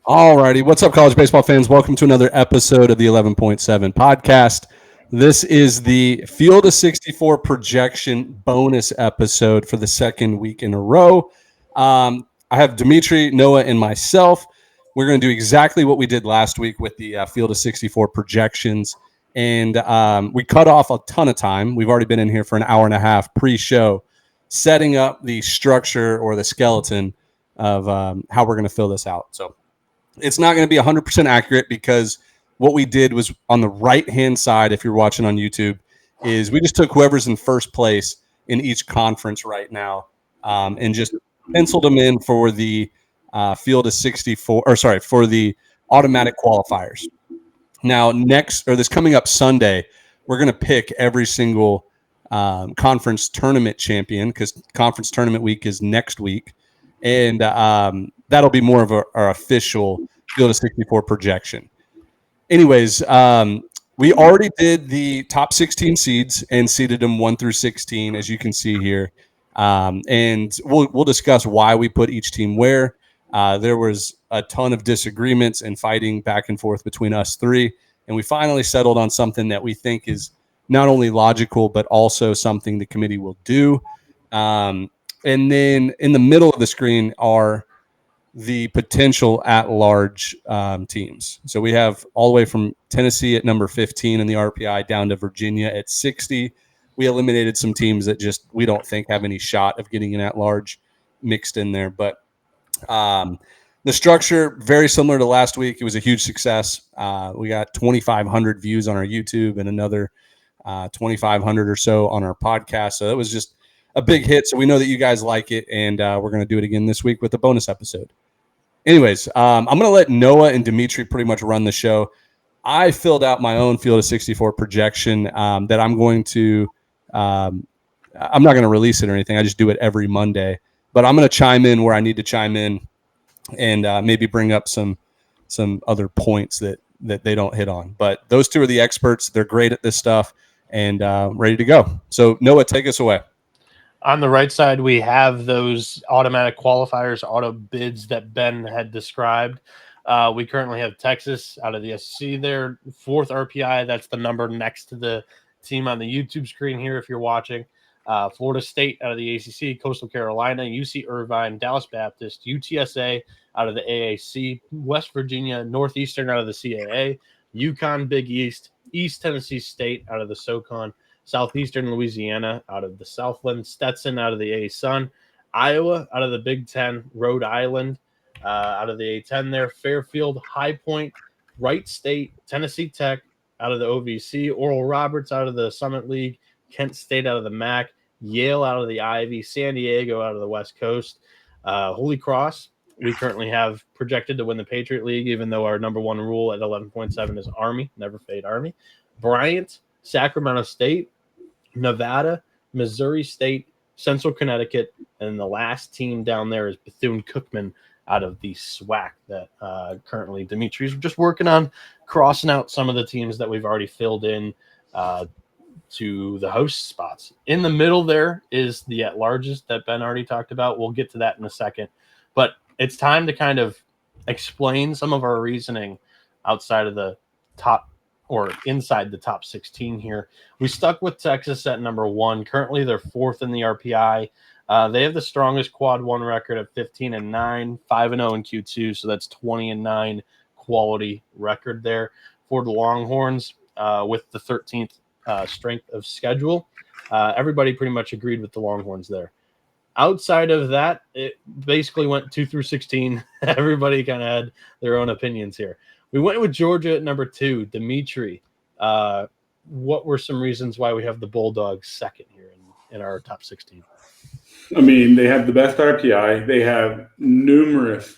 All righty. What's up, college baseball fans? Welcome to another episode of the 11.7 podcast. This is the Field of 64 projection bonus episode for the second week in a row. I have Dmitri, Noah, and myself. We're going to do exactly what we did last week with the Field of 64 projections. And we cut off a ton of time. We've already been in here for an hour and a half pre-show, setting up the structure or the skeleton of how we're going to fill this out. So it's not going to be 100% accurate because what we did was on the right-hand side, if you're watching on YouTube, is we just took whoever's in first place in each conference right now and just penciled them in for the field of 64, or sorry, for the automatic qualifiers. Now, this coming up Sunday, we're going to pick every single conference tournament champion because conference tournament week is next week. And that'll be more of our official Field of 64 projection. Anyways, we already did the top 16 seeds and seeded them 1 through 16, as you can see here. And we'll discuss why we put each team where. There was a ton of disagreements and fighting back and forth between us three. And we finally settled on something that we think is not only logical, but also something the committee will do. And then in the middle of the screen are the potential at-large teams. So we have all the way from Tennessee at number 15 in the RPI down to Virginia at 60. We eliminated some teams that just we don't think have any shot of getting an at-large mixed in there. But the structure, very similar to last week. It was a huge success. We got 2,500 views on our YouTube and another 2,500 or so on our podcast. So that was just a big hit. So we know that you guys like it, and we're going to do it again this week with a bonus episode. Anyways, I'm going to let Noah and Dmitri pretty much run the show. I filled out my own Field of 64 projection that I'm going to I'm not going to release it or anything. I just do it every Monday. But I'm going to chime in where I need to chime in and maybe bring up some other points that they don't hit on. But those two are the experts. They're great at this stuff and ready to go. So, Noah, take us away. On the right side, we have those automatic qualifiers, auto bids that Ben had described. We currently have Texas out of the SEC there, 4th RPI. That's the number next to the team on the YouTube screen here if you're watching. Florida State out of the ACC, Coastal Carolina, UC Irvine, Dallas Baptist, UTSA out of the AAC, West Virginia, Northeastern out of the CAA, UConn Big East, East Tennessee State out of the SoCon, Southeastern Louisiana out of the Southland, Stetson out of the A-Sun, Iowa out of the Big Ten, Rhode Island out of the A-10 there, Fairfield, High Point, Wright State, Tennessee Tech out of the OVC, Oral Roberts out of the Summit League, Kent State out of the MAC, Yale out of the Ivy, San Diego out of the West Coast, Holy Cross. We currently have projected to win the Patriot League, even though our number one rule at 11.7 is Army, never fade Army. Bryant, Sacramento State, Nevada, Missouri State, Central Connecticut, and the last team down there is Bethune-Cookman out of the SWAC that currently Dimitri's just working on crossing out some of the teams that we've already filled in to the host spots. In the middle there is the at-larges that Ben already talked about. We'll get to that in a second. But it's time to kind of explain some of our reasoning outside of the top or inside the top 16 here. We stuck with Texas at number 1. Currently, they're 4th in the RPI. They have the strongest quad 1 record at 15-9, 5-0 in Q2, so that's 20-9 quality record there for the Longhorns with the 13th strength of schedule. Everybody pretty much agreed with the Longhorns there. Outside of that, it basically went 2 through 16. Everybody kind of had their own opinions here. We went with Georgia at number 2. Dmitri, what were some reasons why we have the Bulldogs second here in our top 16? I mean, they have the best RPI. They have numerous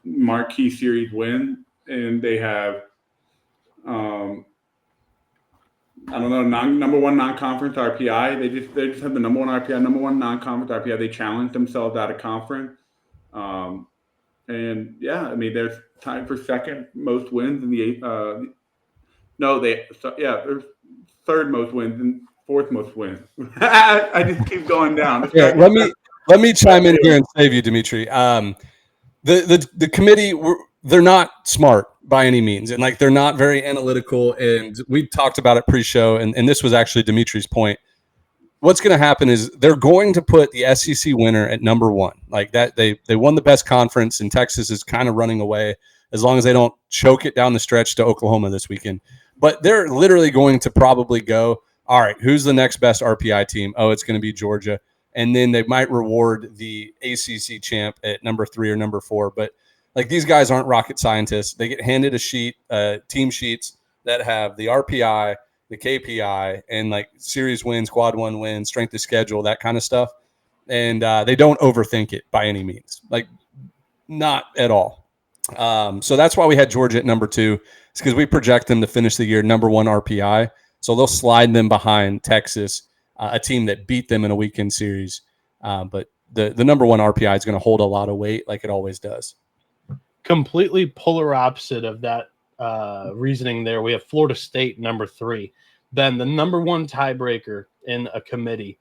marquee series wins, and they have number 1 non-conference RPI. They just have the number 1 RPI, number 1 non-conference RPI. They challenged themselves out of conference. And yeah, I mean, they're tied for second most wins in the they're third most wins and fourth most wins. I just keep going down. Yeah, let me chime in here and save you, Dmitri. the committee, they're not smart by any means, and like they're not very analytical. And we talked about it pre-show, and this was actually Dimitri's point. What's going to happen is they're going to put the SEC winner at number one. Like that, they won the best conference, and Texas is kind of running away as long as they don't choke it down the stretch to Oklahoma this weekend. But they're literally going to probably go, all right, who's the next best RPI team? Oh, it's going to be Georgia. And then they might reward the ACC champ at number 3 or number 4. But like these guys aren't rocket scientists. They get handed a sheet, team sheets that have the RPI, the KPI, and like series wins, quad 1 wins, strength of schedule, that kind of stuff. And they don't overthink it by any means, like not at all. So that's why we had Georgia at number 2. It's because we project them to finish the year number 1 RPI. So they'll slide them behind Texas, a team that beat them in a weekend series. But the number 1 RPI is going to hold a lot of weight like it always does. Completely polar opposite of that reasoning there. We have Florida State number 3. Ben, the number 1 tiebreaker in a committee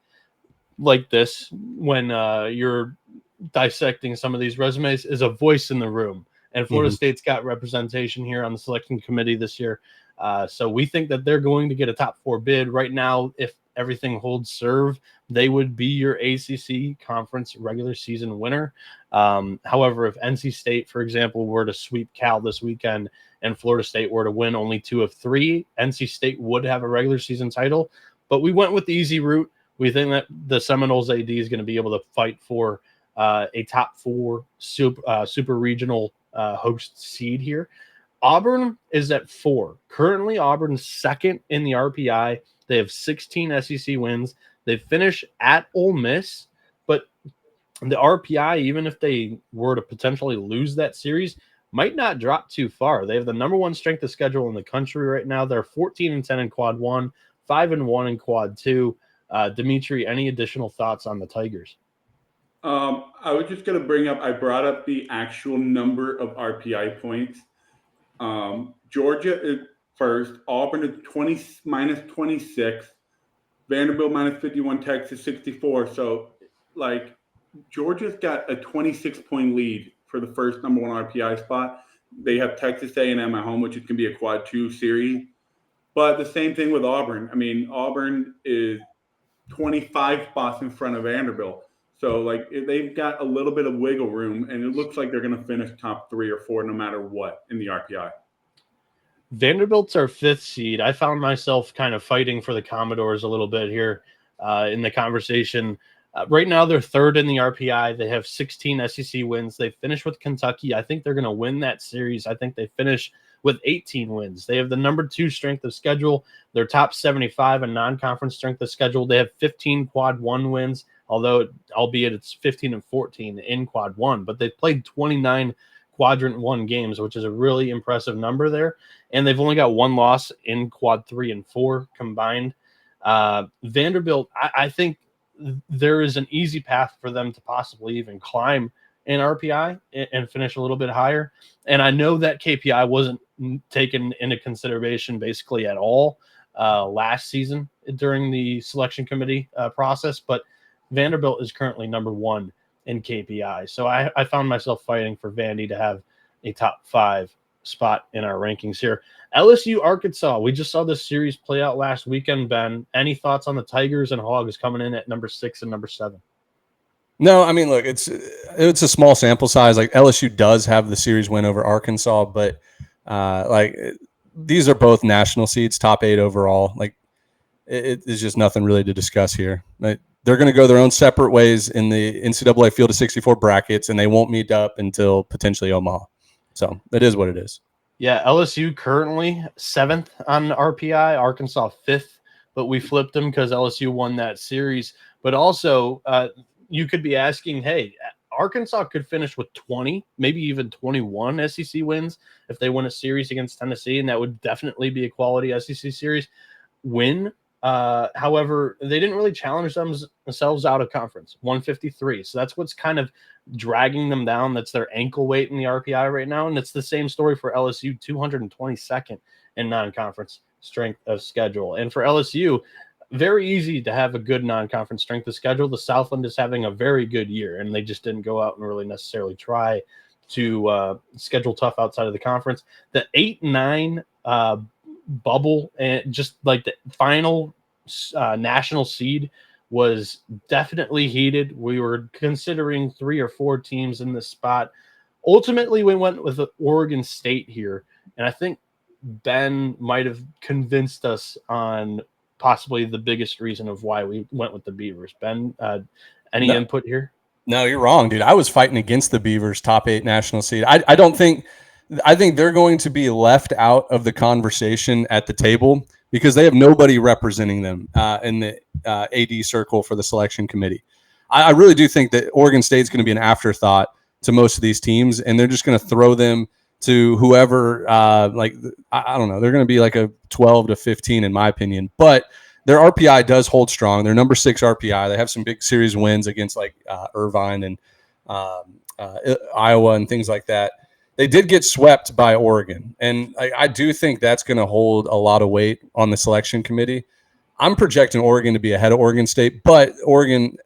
like this, when you're dissecting some of these resumes, is a voice in the room. And Florida State's got representation here on the selection committee this year. So we think that they're going to get a top 4 bid. Right now, if everything holds serve, they would be your ACC conference regular season winner. However, if NC State, for example, were to sweep Cal this weekend and Florida State were to win only 2 of 3, NC State would have a regular season title. But we went with the easy route. We think that the Seminoles AD is going to be able to fight for a top 4 super regional host seed here. Auburn is at 4. Currently, Auburn's second in the RPI. They have 16 SEC wins. They finish at Ole Miss, but the RPI, even if they were to potentially lose that series, might not drop too far. They have the number 1 strength of schedule in the country right now. They're 14-10 in quad 1, 5-1 in quad 2. Dmitri, any additional thoughts on the Tigers? I was just going to bring up, I brought up the actual number of RPI points. Georgia is first, Auburn is minus 26, Vanderbilt minus 51, Texas 64. So, like, Georgia's got a 26-point lead for the first number 1 RPI spot. They have Texas A&M at home, which can be a quad 2 series. But the same thing with Auburn. I mean, Auburn is 25 spots in front of Vanderbilt. So, like, they've got a little bit of wiggle room, and it looks like they're going to finish top 3 or 4 no matter what in the RPI. Vanderbilt's our 5th seed. I found myself kind of fighting for the Commodores a little bit here in the conversation. Right now, they're 3rd in the RPI. They have 16 SEC wins. They finished with Kentucky. I think they're going to win that series. I think they finish with 18 wins. They have the number 2 strength of schedule. They're top 75 in non-conference strength of schedule. They have 15 quad 1 wins, albeit it's 15-14 in quad 1. But they've played 29 quadrant 1 games, which is a really impressive number there. And they've only got 1 loss in quad 3 and 4 combined. Vanderbilt, I think there is an easy path for them to possibly even climb in RPI and finish a little bit higher. And I know that KPI wasn't taken into consideration basically at all last season during the selection committee process, but Vanderbilt is currently number 1 in KPI. So I found myself fighting for Vandy to have a top 5 spot in our rankings here. LSU, Arkansas. We just saw this series play out last weekend, Ben. Any thoughts on the Tigers and Hogs coming in at number 6 and number 7? No, I mean, look, it's a small sample size. Like LSU does have the series win over Arkansas, but these are both national seeds, top 8 overall. Like it is just nothing really to discuss here. They're going to go their own separate ways in the NCAA Field of 64 brackets, and they won't meet up until potentially Omaha. So it is what it is. Yeah, LSU currently 7th on RPI, Arkansas 5th, but we flipped them because LSU won that series. But also, you could be asking, hey, Arkansas could finish with 20, maybe even 21 SEC wins if they win a series against Tennessee, and that would definitely be a quality SEC series win. However, they didn't really challenge themselves out of conference, 153. So that's what's kind of dragging them down. That's their ankle weight in the RPI right now. And it's the same story for LSU, 222nd in non-conference strength of schedule. And for LSU, very easy to have a good non-conference strength of schedule. The Southland is having a very good year, and they just didn't go out and really necessarily try to schedule tough outside of the conference. The 8-9 bubble and just like the final national seed was definitely heated. We were considering 3 or 4 teams in this spot. Ultimately, we went with Oregon State here, and I think Ben might have convinced us on possibly the biggest reason of why we went with the Beavers. Ben, any input here? No, you're wrong, dude. I was fighting against the Beavers' top 8 national seed. I think they're going to be left out of the conversation at the table because they have nobody representing them in the AD circle for the selection committee. I really do think that Oregon State is going to be an afterthought to most of these teams, and they're just going to throw them to whoever. I don't know. They're going to be like a 12 to 15, in my opinion. But their RPI does hold strong. They're number 6 RPI. They have some big series wins against like Irvine and Iowa and things like that. They did get swept by Oregon, and I do think that's going to hold a lot of weight on the selection committee. I'm projecting Oregon to be ahead of Oregon State, but Oregon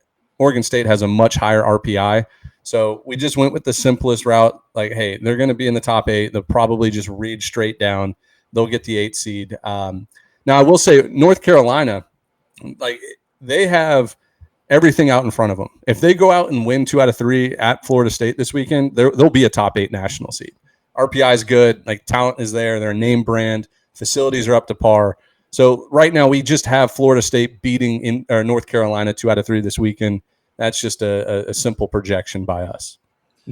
State has a much higher RPI. So we just went with the simplest route. Like, hey, they're going to be in the top 8. They'll probably just read straight down. They'll get the 8 seed. Now, I will say North Carolina, like they have everything out in front of them. If they go out and win 2 out of 3 at Florida State this weekend, they'll be a top 8 national seed. RPI is good. Like talent is there. They're a name brand. Facilities are up to par. So right now we just have Florida State beating North Carolina 2 out of 3 this weekend. That's just a simple projection by us.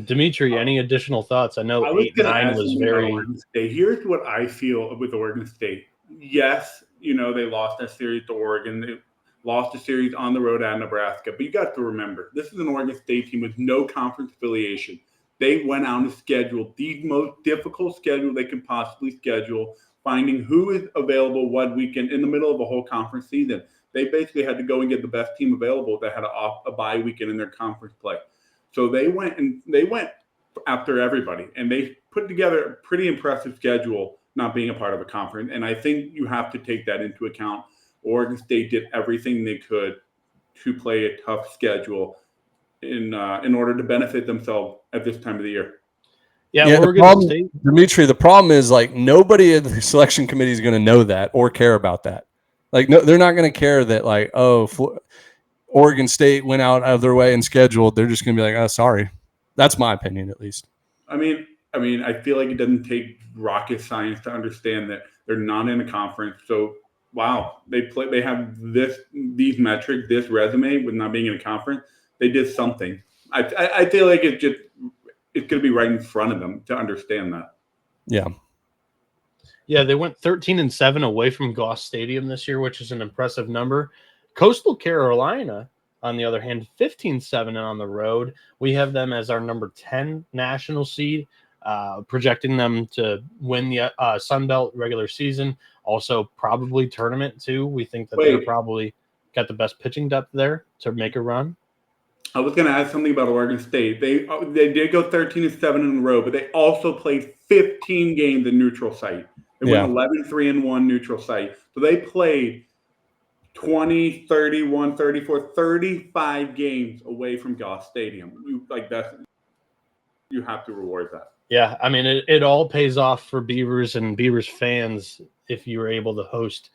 Dimitri, any additional thoughts? I know 8-9 was very. Here's what I feel with Oregon State. Yes, they lost that series to Oregon. They lost a series on the road at Nebraska. But you got to remember, this is an Oregon State team with no conference affiliation. They went out and scheduled the most difficult schedule they can possibly schedule, finding who is available what weekend in the middle of a whole conference season. They basically had to go and get the best team available that had a bye weekend in their conference play. So they went after everybody, and they put together a pretty impressive schedule not being a part of a conference. And I think you have to take that into account. Oregon State did everything they could to play a tough schedule in order to benefit themselves at this time of the year. Yeah, Oregon State. Dimitri, the problem is like nobody in the selection committee is going to know that or care about that. Like, no, they're not going to care that, like, Oregon State went out of their way and scheduled. They're just going to be like, oh, sorry. That's my opinion, at least. I mean, I feel like it doesn't take rocket science to understand that they're not in a conference. So, wow, they have these metrics, this resume with not being in a conference. They did something. I feel like it's going to be right in front of them to understand that. Yeah. Yeah, they went 13-7 away from Goss Stadium this year, which is an impressive number. Coastal Carolina, on the other hand, 15-7 on the road. We have them as our number 10 national seed, projecting them to win the Sun Belt regular season, also probably tournament too. We think that they're probably got the best pitching depth there to make a run. I was going to add something about Oregon State. They did go 13-7 in a row, but they also played 15 games in neutral site. They went 11-3-1 neutral site. So they played 20, 31, 34, 35 games away from Goss Stadium. You have to reward that. Yeah, I mean, it all pays off for Beavers and Beavers fans if you were able to host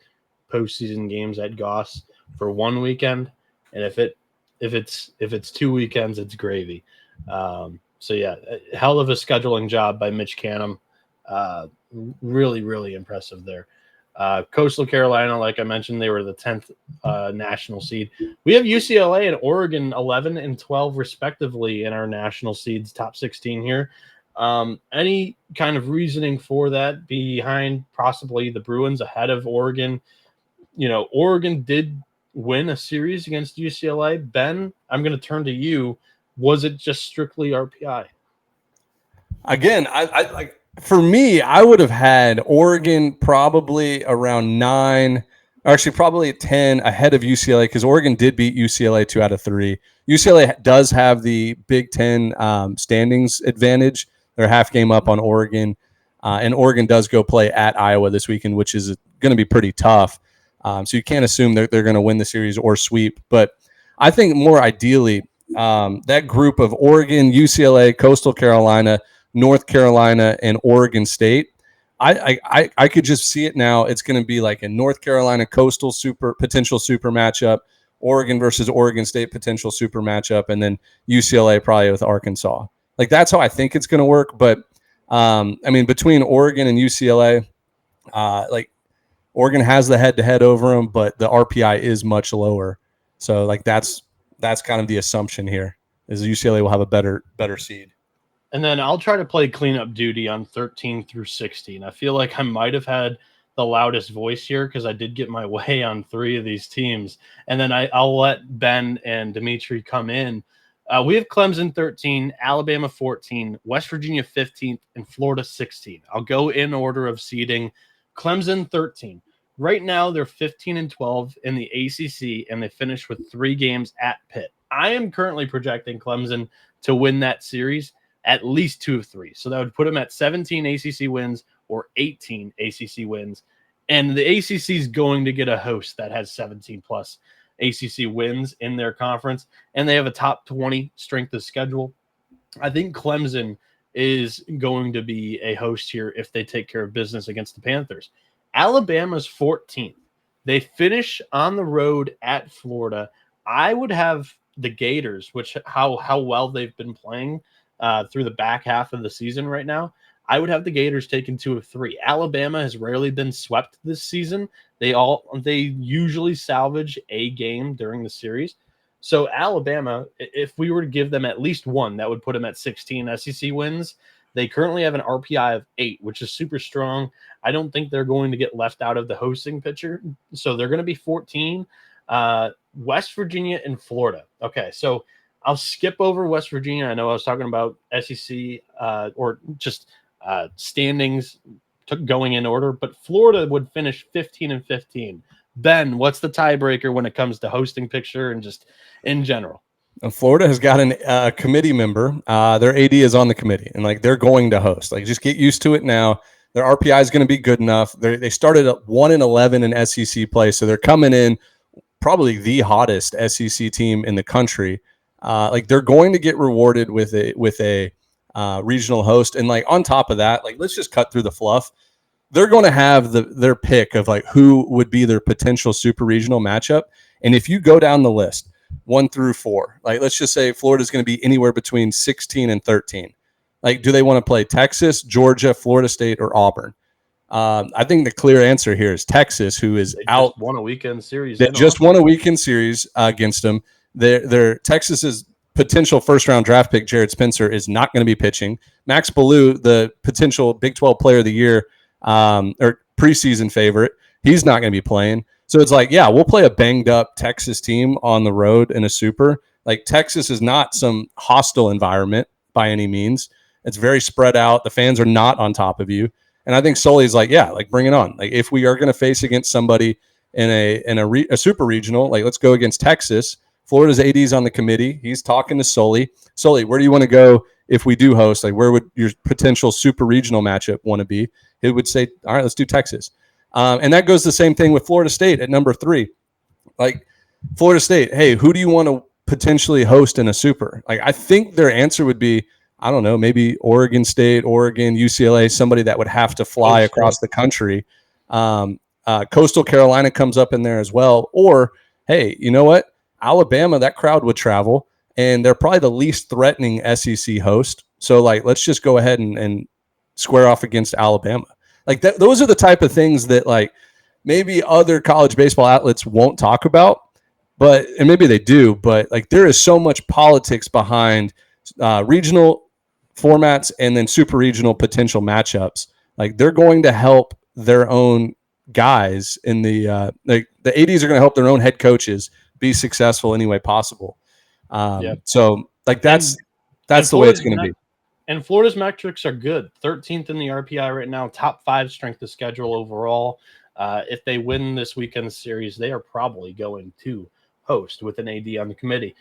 postseason games at Goss for one weekend, and if it's 2 weekends, it's gravy. So yeah, hell of a scheduling job by Mitch Canham. Really, really impressive there. Coastal Carolina, like I mentioned, they were the 10th national seed. We have UCLA and Oregon 11 and 12 respectively in our national seeds, top 16 here. Any kind of reasoning for that behind possibly the Bruins ahead of Oregon? Oregon did win a series against UCLA. Ben, I'm going to turn to you. Was it just strictly RPI? Again, I like. For me, I would have had Oregon probably around 9, or actually probably 10 ahead of UCLA because Oregon did beat UCLA 2 out of 3. UCLA does have the Big Ten standings advantage. They're half game up on Oregon, and Oregon does go play at Iowa this weekend, which is going to be pretty tough. So you can't assume they're going to win the series or sweep. But I think more ideally, that group of Oregon, UCLA, Coastal Carolina, North Carolina, and Oregon State. I could just see it now. It's going to be like a North Carolina Coastal potential super matchup, Oregon versus Oregon State potential super matchup, and then UCLA probably with Arkansas. Like that's how I think it's going to work. But I mean, between Oregon and UCLA, like Oregon has the head-to-head over them, but the RPI is much lower. So like that's kind of the assumption here is UCLA will have a better seed. And then I'll try to play cleanup duty on 13 through 16. I feel like I might have had the loudest voice here because I did get my way on 3 of these teams. And then I'll let Ben and Dmitri come in. We have Clemson 13, Alabama 14, West Virginia 15th, and Florida 16. I'll go in order of seeding. Clemson 13. Right now, they're 15-12 in the ACC, and they finished with 3 games at Pitt. I am currently projecting Clemson to win that series at least 2 of 3. So that would put them at 17 ACC wins or 18 ACC wins. And the ACC is going to get a host that has 17-plus ACC wins in their conference, and they have a top 20 strength of schedule. I think Clemson is going to be a host here if they take care of business against the Panthers. Alabama's 14th. They finish on the road at Florida. I would have the Gators, which how well they've been playing through the back half of the season right now. I would have the Gators taking 2 of 3. Alabama has rarely been swept this season. They usually salvage a game during the series. So Alabama, if we were to give them at least 1, that would put them at 16 SEC wins. They currently have an RPI of 8, which is super strong. I don't think they're going to get left out of the hosting picture. So they're going to be 14. West Virginia and Florida. Okay, so I'll skip over West Virginia. I know I was talking about SEC or just standings going in order, but Florida would finish 15-15. Ben, what's the tiebreaker when it comes to hosting picture and just in general? Florida has got a committee member. Their AD is on the committee, and like they're going to host. Like just get used to it now. Their RPI is going to be good enough. They started at 1-11 in SEC play, so they're coming in probably the hottest SEC team in the country. Like they're going to get rewarded with a regional host, and like on top of that, like let's just cut through the fluff. They're going to have their pick of like who would be their potential super regional matchup, and if you go down the list 1 through 4, like let's just say Florida's going to be anywhere between 16 and 13. Like, do they want to play Texas, Georgia, Florida State, or Auburn? I think the clear answer here is Texas, who is out. Just won a weekend series. They just won a weekend series against them. Their Texas's potential first-round draft pick, Jared Spencer, is not going to be pitching. Max Ballou, the potential Big 12 Player of the Year or preseason favorite, he's not going to be playing. So it's like, yeah, we'll play a banged-up Texas team on the road in a super. Like Texas is not some hostile environment by any means. It's very spread out. The fans are not on top of you. And I think Sully's like, yeah, like bring it on. Like if we are going to face against somebody in a super regional, like let's go against Texas. Florida's AD's on the committee. He's talking to Sully. Sully, where do you want to go if we do host? Like where would your potential super regional matchup want to be? He would say, all right, let's do Texas. And that goes the same thing with Florida State at number 3. Like Florida State, hey, who do you want to potentially host in a super? Like I think their answer would be, I don't know, maybe Oregon State, Oregon, UCLA, somebody that would have to fly across the country. Coastal Carolina comes up in there as well. Or, hey, you know what? Alabama, that crowd would travel, and they're probably the least threatening SEC host. So, like, let's just go ahead and square off against Alabama. Like, those are the type of things that, like, maybe other college baseball outlets won't talk about, and maybe they do, but, like, there is so much politics behind regional formats and then super regional potential matchups. Like they're going to help their own guys in the ADs are going to help their own head coaches be successful any way possible. So like that's the way it's going to be. And Florida's metrics are good. 13th in the RPI right now, top 5 strength of schedule overall. If they win this weekend series, they are probably going to host with an AD on the committee.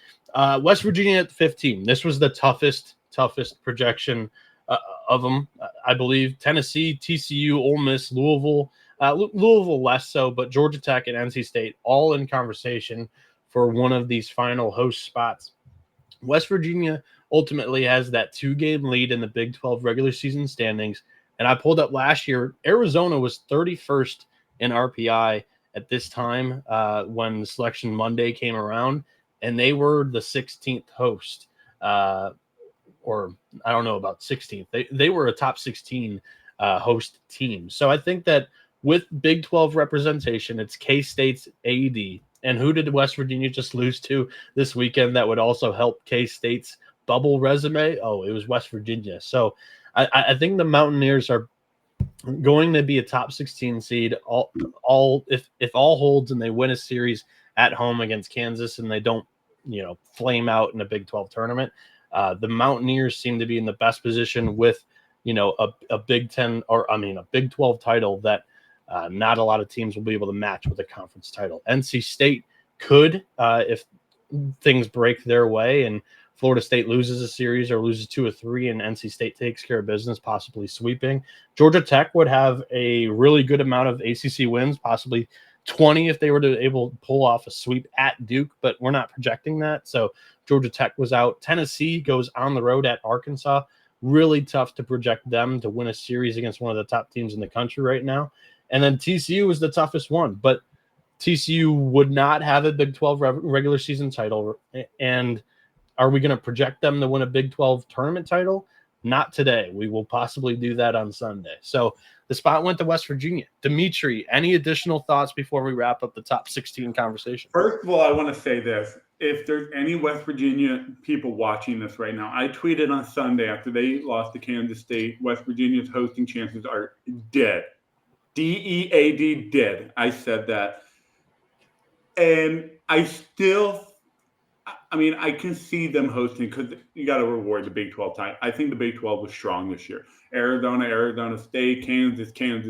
West Virginia at 15. This was the toughest projection of them, I believe. Tennessee, TCU, Ole Miss, Louisville. Louisville less so, but Georgia Tech and NC State all in conversation for one of these final host spots. West Virginia ultimately has that 2-game lead in the Big 12 regular season standings. And I pulled up last year, Arizona was 31st in RPI at this time when Selection Monday came around, and they were the 16th host. Or I don't know about 16th. They were a top 16 host team. So I think that with Big 12 representation, it's K-State's AD. And who did West Virginia just lose to this weekend that would also help K-State's bubble resume? Oh, it was West Virginia. So I think the Mountaineers are going to be a top 16 seed. If all holds and they win a series at home against Kansas and they don't, flame out in a Big 12 tournament, the Mountaineers seem to be in the best position with, a Big 10 a Big 12 title that not a lot of teams will be able to match with a conference title. NC State could, if things break their way and Florida State loses a series or loses 2 or 3 and NC State takes care of business, possibly sweeping. Georgia Tech would have a really good amount of ACC wins, possibly 20 if they were to able to pull off a sweep at Duke, but we're not projecting that. So Georgia Tech was out. Tennessee goes on the road at Arkansas. Really tough to project them to win a series against one of the top teams in the country right now. And then TCU was the toughest one, but TCU would not have a Big 12 regular season title. And are we going to project them to win a Big 12 tournament title? Not today. We will possibly do that on Sunday. So the spot went to West Virginia. Dmitri, any additional thoughts before we wrap up the top 16 conversation? First of all, I want to say this. If there's any West Virginia people watching this right now, I tweeted on Sunday after they lost to Kansas State, West Virginia's hosting chances are dead. D-E-A-D, dead. I said that. And I can see them hosting because you got to reward the Big 12 time. I think the Big 12 was strong this year. Arizona State, Kansas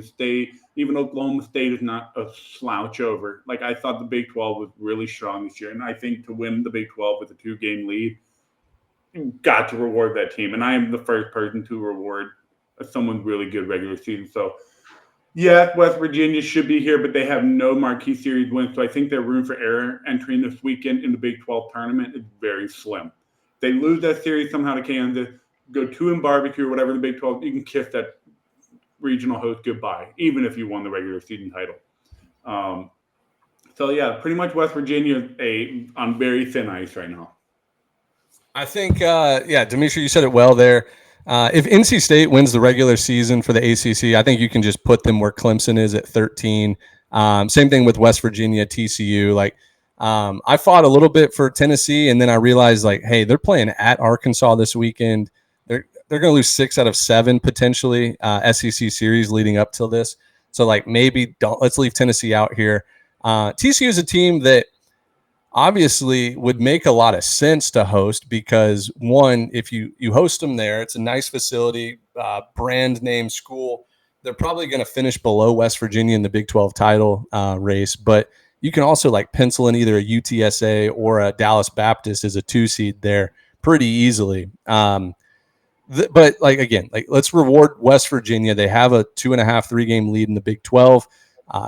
State, even Oklahoma State is not a slouch over. Like, I thought the Big 12 was really strong this year. And I think to win the Big 12 with a 2-game lead, you got to reward that team. And I am the first person to reward someone really good regular season. So, yeah, West Virginia should be here, but they have no marquee series wins. So I think their room for error entering this weekend in the Big 12 tournament is very slim. If they lose that series somehow to Kansas, go 2 in barbecue or whatever in the Big 12, you can kiss that regional host goodbye, even if you won the regular season title. So, yeah, pretty much West Virginia on very thin ice right now. I think, Dmitri, you said it well there. If NC State wins the regular season for the ACC, I think you can just put them where Clemson is at 13. Same thing with West Virginia, TCU. I fought a little bit for Tennessee, and then I realized, hey, they're playing at Arkansas this weekend. They're going to lose 6 out of 7 potentially SEC series leading up to this. So, let's leave Tennessee out here. TCU is a team that obviously would make a lot of sense to host because, one, if you host them there, it's a nice facility, brand name school. They're probably going to finish below West Virginia in the Big 12 title race, but you can also pencil in either a UTSA or a Dallas Baptist as a 2 seed there pretty easily. Let's reward West Virginia. They have a 2.5, 3-game lead in the Big 12.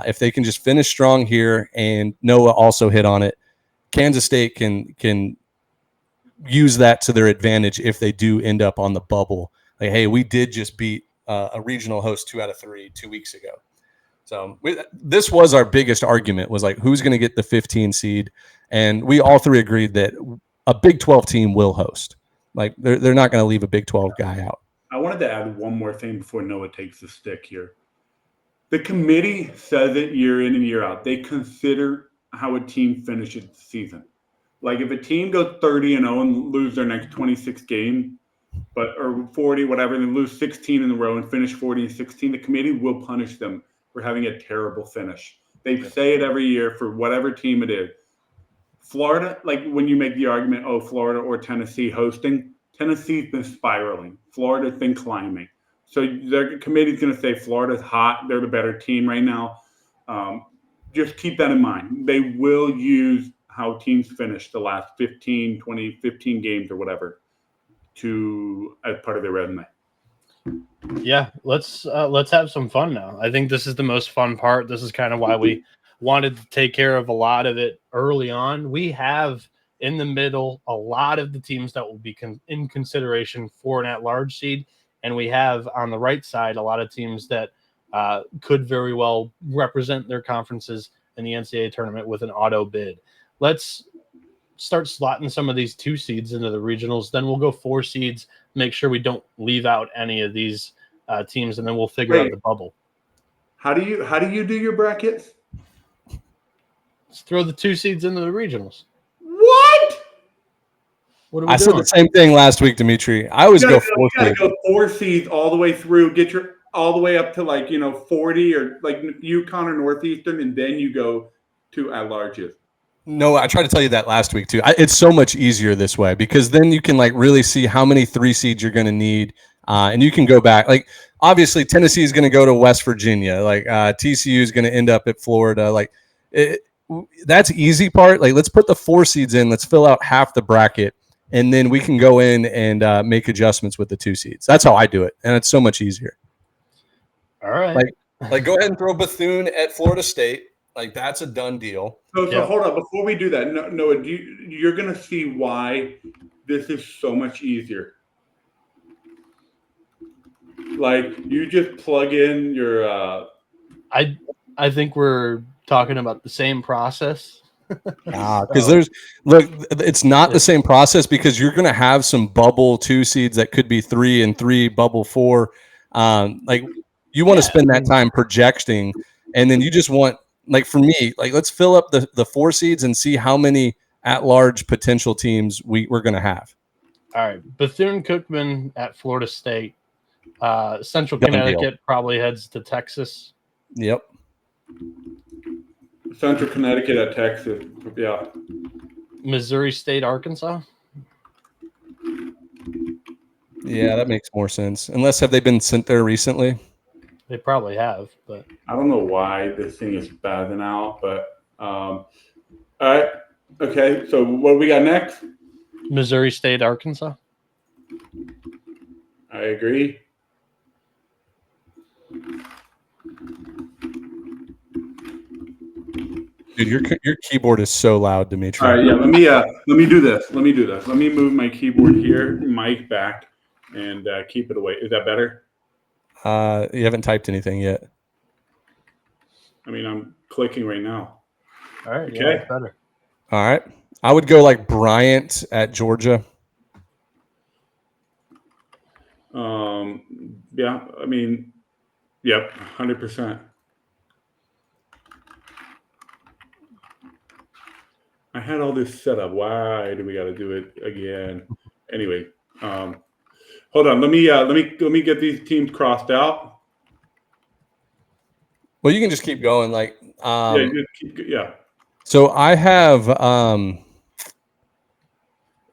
If they can just finish strong here, and Noah also hit on it, Kansas State can use that to their advantage if they do end up on the bubble. Hey, we did just beat a regional host 2 out of 3 2 weeks ago. So this was our biggest argument was who's going to get the 15 seed. And we all three agreed that a Big 12 team will host. They're not going to leave a Big 12 guy out. I wanted to add one more thing before Noah takes the stick here. The committee says it year in and year out. They consider how a team finishes the season. If a team goes 30-0 and lose their next 26 game, or 40, whatever, and then lose 16 in a row and finish 40-16, the committee will punish them for having a terrible finish. They say it every year for whatever team it is. Florida, when you make the argument, Florida or Tennessee hosting, Tennessee's been spiraling. Florida's been climbing. So their committee's going to say Florida's hot. They're the better team right now. Just keep that in mind. They will use how teams finish the last 15 games or whatever as part of their resume. Yeah, let's have some fun now. I think this is the most fun part. This is kind of why we wanted to take care of a lot of it early on. We have in the middle, a lot of the teams that will be in consideration for an at-large seed. And we have on the right side a lot of teams that could very well represent their conferences in the NCAA tournament with an auto bid. Let's start slotting some of these 2 seeds into the regionals. Then we'll go 4 seeds, make sure we don't leave out any of these teams, and then we'll figure out the bubble. How do you do your brackets? Let's throw the 2 seeds into the regionals. What? What are we doing? Said the same thing last week, Dmitri. I always go 4 seeds. You gotta go 4 seeds all the way through, get your all the way up to 40 or like UConn or Northeastern, and then you go to at-larges. No, I tried to tell you that last week too. It's so much easier this way because then you can really see how many 3 seeds you're going to need, and you can go back. Like obviously, Tennessee is going to go to West Virginia. Like TCU is going to end up at Florida. Like that's easy part. Like let's put the 4 seeds in. Let's fill out half the bracket, and then we can go in and make adjustments with the 2 seeds. That's how I do it, and it's so much easier. All right. Like go ahead and throw Bethune at Florida State. Like that's a done deal. So hold on, before we do that, Noah, you're going to see why this is so much easier. Like you just plug in your. I think we're talking about the same process. Because it's not the same process because you're going to have some bubble 2 seeds that could be 3 and 3, bubble 4. Like you want to spend that time projecting, and then you just want. Like for me, let's fill up the 4 seeds and see how many at-large potential teams we're going to have. All right, Bethune-Cookman at Florida State. Central Connecticut probably heads to Texas. Yep. Central Connecticut at Texas. Yeah. Missouri State, Arkansas. Yeah, that makes more sense. Unless have they been sent there recently? They probably have, but I don't know why this thing is spazzing out. But all right, okay. So what do we got next? Missouri State, Arkansas. I agree. Dude, your keyboard is so loud, Dmitri. All right, yeah. Let me do this. Let me move my keyboard here, mic back, and keep it away. Is that better? You haven't typed anything yet. I mean, I'm clicking right now. All right. Okay. Yeah, that's better. All right. I would go like Bryant at Georgia. Yeah. I mean, yep, 100%. I had all this set up. Why do we got to do it again? Anyway, hold on. Let me get these teams crossed out. Well, you can just keep going. Yeah. So I have.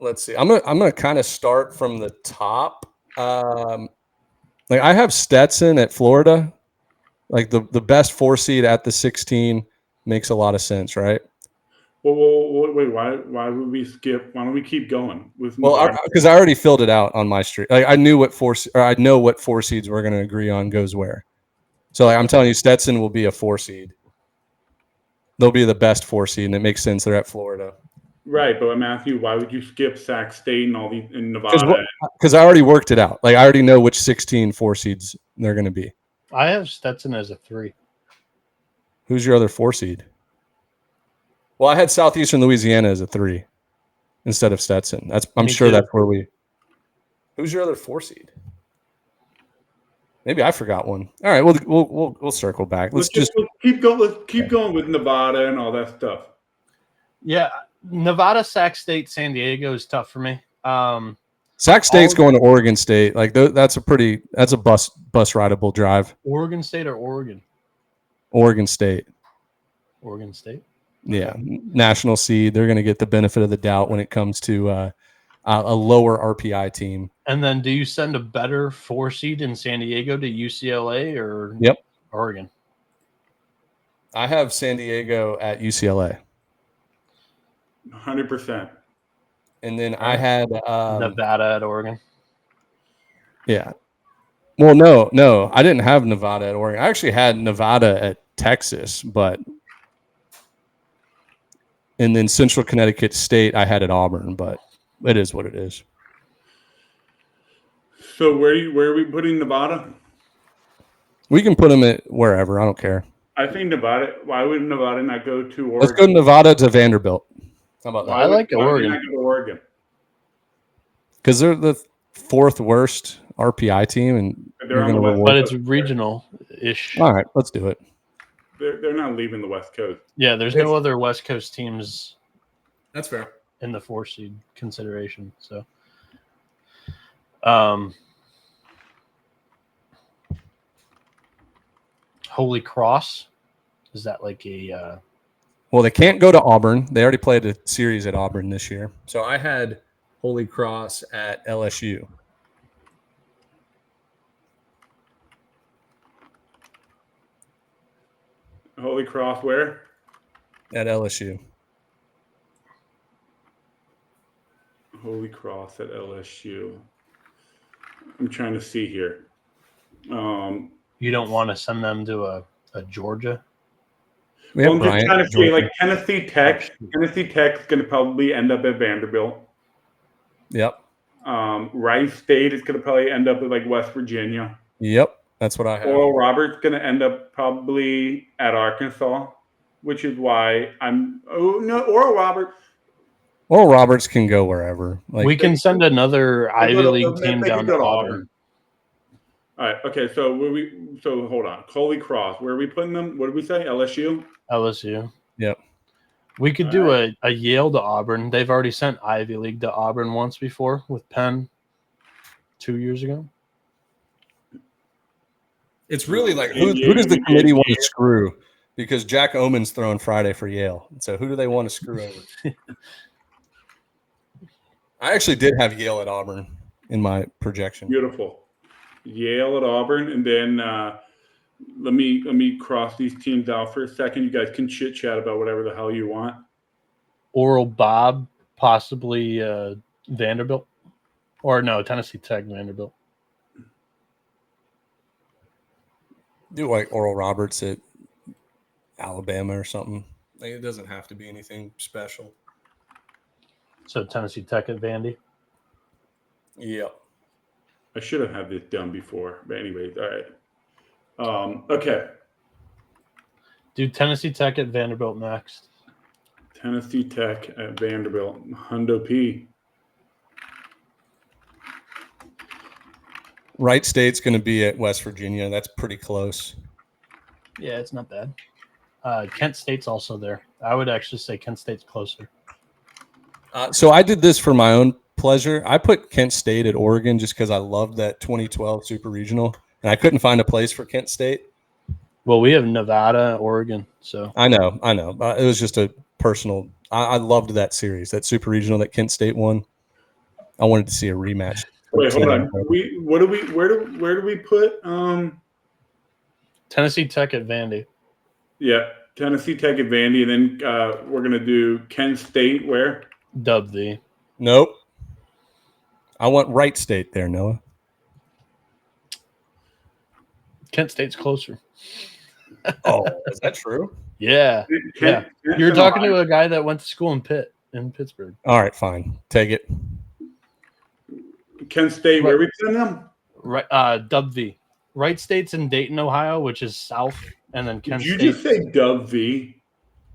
Let's see. I'm gonna kind of start from the top. I have Stetson at Florida. Like the best 4 seed at the 16 makes a lot of sense, right? Well, wait. Why would we skip? Why don't we keep going with? Because I already filled it out on my street. Like I know what 4 seeds we're going to agree on goes where. So I'm telling you, Stetson will be a 4 seed. They'll be the best 4 seed, and it makes sense. They're at Florida. Right, but Matthew, why would you skip Sac State and all these in Nevada? Because I already worked it out. Like I already know which 16 4 seeds they're going to be. I have Stetson as a 3. Who's your other 4 seed? Well, I had Southeastern Louisiana as a 3 instead of Stetson. I'm sure that's where we. Who's your other 4 seed? Maybe I forgot one. All right, we'll circle back. Let's keep going. Let's keep going with Nevada and all that stuff. Yeah, Nevada, Sac State, San Diego is tough for me. Sac State's going to Oregon State. Like that's a bus rideable drive. Oregon State or Oregon? Oregon State. Oregon State. Yeah, national seed. They're going to get the benefit of the doubt when it comes to a lower RPI team. And then, do you send a better 4 seed in San Diego to UCLA or Oregon? I have San Diego at UCLA. 100%. And then I had Nevada at Oregon. Yeah. Well, no, I didn't have Nevada at Oregon. I actually had Nevada at Texas, but And then Central Connecticut State, I had at Auburn, but it is what it is. So where are we putting Nevada? We can put them at wherever. I don't care. I think Nevada. Why would Nevada not go to Oregon? Let's go Nevada to Vanderbilt. How about that? I like Oregon. Why would they not go to Oregon? Because they're the fourth worst RPI team, and They're on the West But Coast. it's regional-ish. All right, let's do it. They're not leaving the West Coast. Yeah, there's no other West Coast teams That's fair. in the 4 seed consideration. So, Holy Cross, is that like a? Well, they can't go to Auburn. They already played a series at Auburn this year. So I had Holy Cross at LSU. Holy Cross, where? At LSU. Holy Cross at LSU. I'm trying to see here. You don't want to send them to a Georgia? We have I'm just Bryant, trying to see, Georgia. like Tennessee Tech. Tennessee Tech's going to probably end up at Vanderbilt. Yep. Rice State is going to probably end up at like West Virginia. Yep. That's what I have. Oral Roberts going to end up probably at Arkansas, which is why Oral Roberts. Well, Roberts can go wherever. Like We can send another Ivy League team they down could go to Auburn. All right. Okay. So hold on. Holy Cross. Where are we putting them? What did we say? LSU. LSU. Yep. We could do a Yale to Auburn. They've already sent Ivy League to Auburn once before with Penn 2 years ago. It's really like who does the committee want to screw? Because Jack Omen's throwing Friday for Yale. So who do they want to screw over? I actually did have Yale at Auburn in my projection. Beautiful. Yale at Auburn, and then let me cross these teams out for a second. You guys can chit chat about whatever the hell you want. Oral Bob, possibly Vanderbilt, or no, Tennessee Tech, Vanderbilt. Do like Oral Roberts at Alabama or something. Like, it doesn't have to be anything special. So Tennessee Tech at Vandy. Yep. I should have had this done before, but anyways, all right. Okay. Do Tennessee Tech at Vanderbilt next. Tennessee Tech at Vanderbilt. Hundo P. Wright State's going to be at West Virginia. That's pretty close. Yeah, it's not bad. Kent State's also there. I would actually say Kent State's closer. So I did this for my own pleasure. I put Kent State at Oregon just because I loved that 2012 Super Regional, and I couldn't find a place for Kent State. Well, we have Nevada, Oregon. So I know. It was just a personal. I loved that series, that Super Regional that Kent State won. I wanted to see a rematch. Wait, hold on. Where do we put? Tennessee Tech at Vandy. Yeah, Tennessee Tech at Vandy, and then we're gonna do Kent State. Where? Dub the. Nope. I want Wright State there, Noah. Kent State's closer. Oh, is that true? Yeah. Kent You're talking to a guy that went to school in Pittsburgh. All right, fine. Take it. Kent State. Where are we putting them? Right. Dub V. Wright State's in Dayton, Ohio, which is south, and then Kent Did State. you just say Dub V?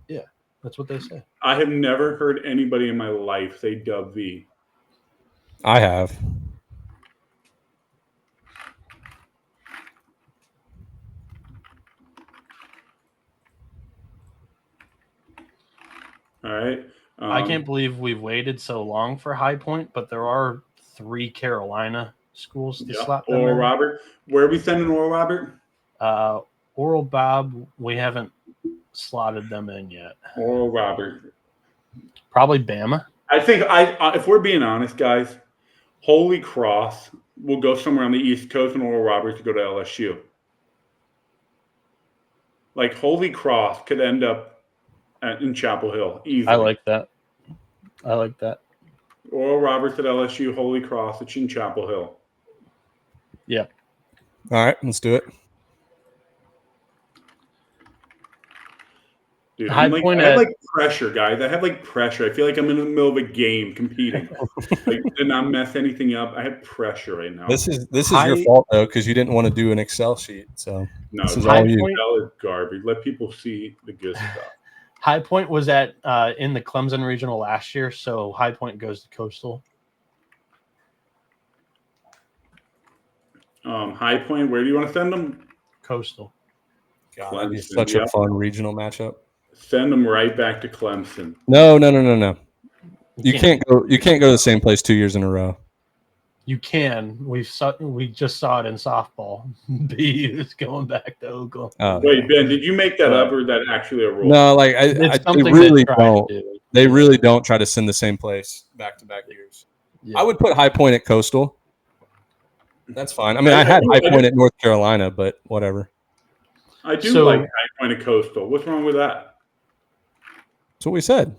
Yeah, that's what they say. I have never heard anybody in my life say Dub V. I have. All right. I can't believe we've waited so long for High Point, but there are 3 Carolina schools to slap them Oral in. Robert. Where are we sending Oral Robert? Oral Bob, we haven't slotted them in yet. Oral Robert. Probably Bama. I think if we're being honest, guys, Holy Cross will go somewhere on the East Coast, and Oral Roberts to go to LSU. Like Holy Cross could end up in Chapel Hill easily. I like that. Oral Roberts at LSU, Holy Cross at Chapel Hill. Yeah. All right, let's do it. Dude, High I'm like, point I have at- like pressure, guys. I have like pressure. I feel like I'm in the middle of a game competing. Like, did not mess anything up. I have pressure right now. This is your High- fault though, because you didn't want to do an Excel sheet. So No, this is High all you. point- Excel is garbage. Let people see the good stuff. High Point was at in the Clemson regional last year, so High Point goes to Coastal. High Point, where do you want to send them? Coastal. God, that'd be Clemson, such a yep. fun regional matchup. Send them right back to Clemson. No. You can't go to the same place 2 years in a row. You can. We just saw it in softball. B is going back to Oklahoma. Wait, Ben, did you make that up or is that actually a rule? No, like It's they something really they try to don't. do. They really don't try to send the same place back-to-back years. Yeah. I would put High Point at Coastal. That's fine. I mean, I had High Point at North Carolina, but whatever. I do like High Point at Coastal. What's wrong with that? That's what we said.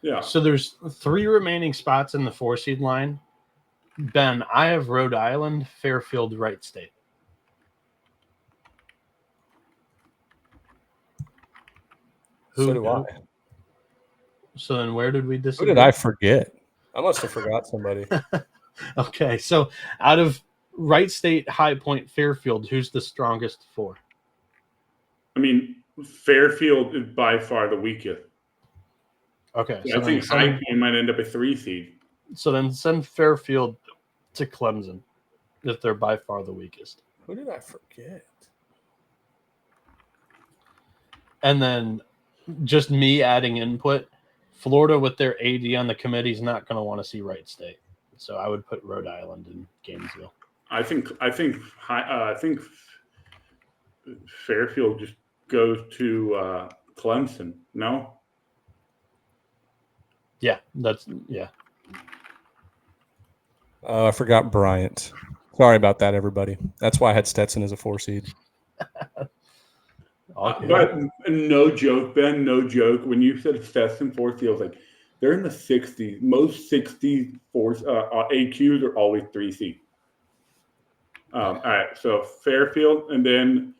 Yeah. So there's 3 remaining spots in the 4-seed line. Ben, I have Rhode Island, Fairfield, Wright State. So do I. So then where did we Who disagree? did I forget? I must have forgot somebody. Okay, so out of Wright State, High Point, Fairfield, who's the strongest 4? I mean, Fairfield is by far the weakest. Okay. So I think High Point might end up a 3 seed. So then send Fairfield to Clemson if they're by far the weakest. Who did I forget? And then just me adding input, Florida with their AD on the committee is not going to want to see Wright State. So I would put Rhode Island in Gainesville. I think Fairfield just goes to Clemson. No. Yeah. I forgot Bryant. Sorry about that, everybody. That's why I had Stetson as a 4 seed. But no joke, Ben. No joke. When you said Stetson 4 seed, I was like, they're in the 60s. Most 60s AQs are always 3 seed. All right. So Fairfield and then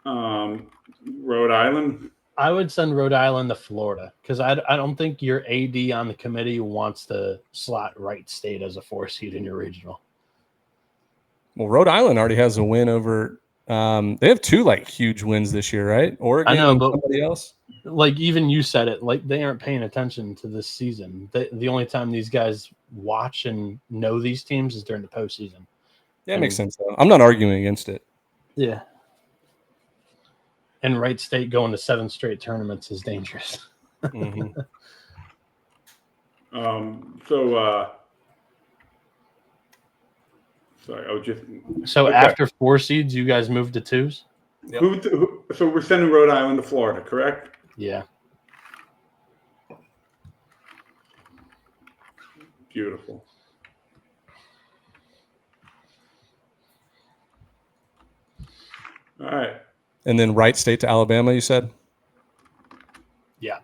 Rhode Island. I would send Rhode Island to Florida because I don't think your AD on the committee wants to slot Wright State as a 4 seed in your regional. Well, Rhode Island already has a win over. They have 2 like huge wins this year, right? Oregon I know, and but somebody else. Like even you said it, like they aren't paying attention to this season. The only time these guys watch and know these teams is during the postseason. Yeah, it makes sense though. I'm not arguing against it. Yeah. And Wright State going to 7 straight tournaments is dangerous. Mm-hmm. Sorry, I was just. So okay. After 4 seeds, you guys moved to 2s? Yep. So we're sending Rhode Island to Florida, correct? Yeah. Beautiful. All right. And then Wright State to Alabama, you said? Yeah.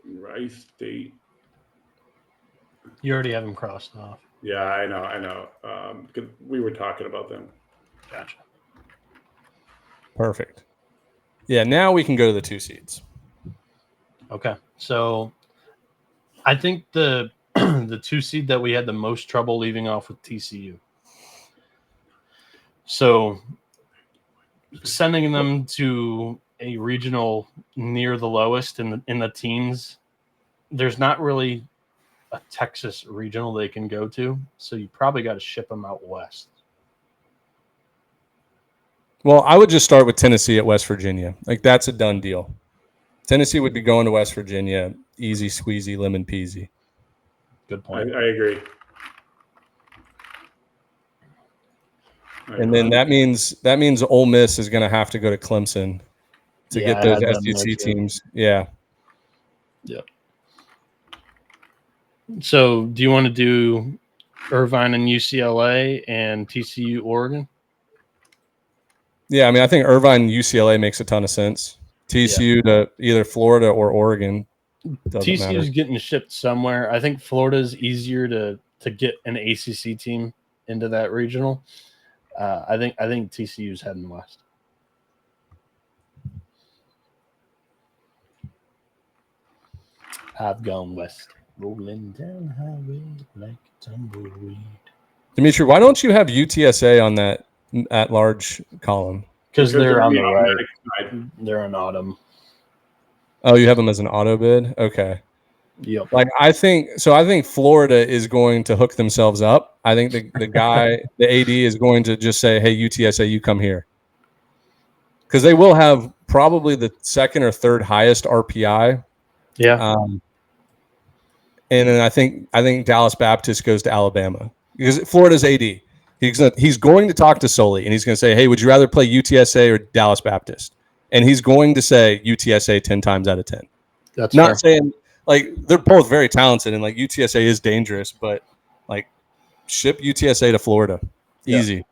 Wright State. You already have them crossed off. Yeah, I know. We were talking about them. Gotcha. Perfect. Yeah, now we can go to the 2 seeds. Okay. So I think the 2 seed that we had the most trouble leaving off with TCU. So sending them to a regional near the lowest in the teens, there's not really a Texas regional they can go to, so you probably got to ship them out west. Well, I would just start with Tennessee at West Virginia. Like that's a done deal. Tennessee would be going to West Virginia, easy squeezy, lemon peasy. Good point. I agree. And then that means Ole Miss is going to have to go to Clemson to get those SEC teams. Yeah. Yep. So, do you want to do Irvine and UCLA and TCU Oregon? Yeah, I mean, I think Irvine UCLA makes a ton of sense. TCU to either Florida or Oregon. TCU's getting shipped somewhere. I think Florida's easier to get an ACC team into that regional. I think TCU's heading west. I've gone west, rolling down highway like a tumbleweed. Dimitri, why don't you have UTSA on that at-large column? Because they're on the right. automatic side. They're an autumn. Oh, you have them as an auto bid? Okay. Yep. Like I think Florida is going to hook themselves up. I think the guy, the AD is going to just say, "Hey, UTSA, you come here," because they will have probably the second or third highest RPI. Yeah. And then I think Dallas Baptist goes to Alabama because Florida's AD. He's going to talk to Sully and he's going to say, "Hey, would you rather play UTSA or Dallas Baptist?" And he's going to say UTSA 10 times out of 10. That's not fair. saying like they're both very talented and like UTSA is dangerous, but like ship UTSA to Florida. Easy.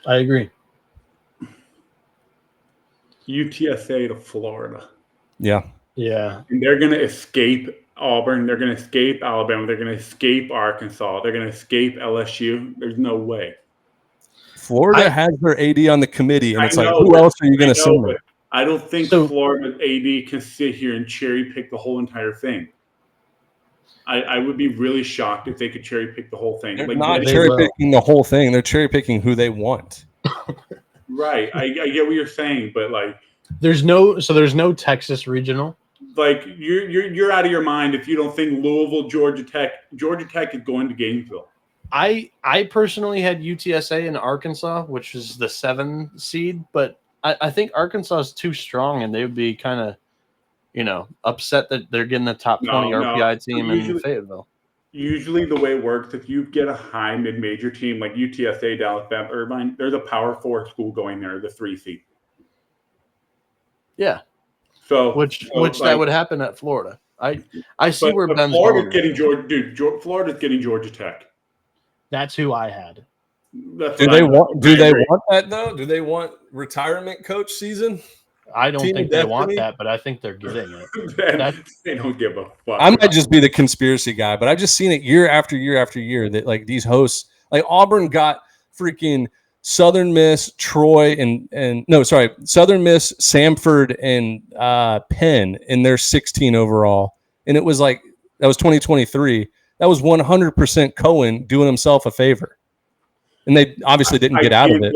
I agree. UTSA to Florida. Yeah. Yeah. And they're going to escape Auburn. They're going to escape Alabama. They're going to escape Arkansas. They're going to escape LSU. There's no way. Florida has their AD on the committee, and it's like, who but- else are you going to send but them? I don't think Florida's AD can sit here and cherry pick the whole entire thing. I would be really shocked if they could cherry pick the whole thing. They're Like, not cherry picking the whole thing. They're cherry picking who they want. right. I get what you're saying, but like, there's no Texas regional. Like you're out of your mind if you don't think Louisville, Georgia Tech is going to Gainesville. I personally had UTSA in Arkansas, which is the 7 seed, but I think Arkansas is too strong, and they would be kind of, upset that they're getting the top 20 RPI team in Fayetteville. Usually, the way it works, if you get a high mid-major team like UTSA, Dallas, Bam, Irvine, there's a Power 4 school going there, the 3 seed. Yeah. So which that would happen at Florida. I see where Ben's Florida's getting Florida's getting Georgia Tech. That's who I had. Do they want that though? Do they want retirement coach season? I don't think they want that, but I think they're getting it. They don't give a fuck. I might just be the conspiracy guy, but I've just seen it year after year after year that like these hosts, like Auburn got freaking Southern Miss, Troy, Southern Miss, Samford, and Penn in their 16 overall, and it was like that was 2023. That was 100% Cohen doing himself a favor, and they obviously didn't get out of it.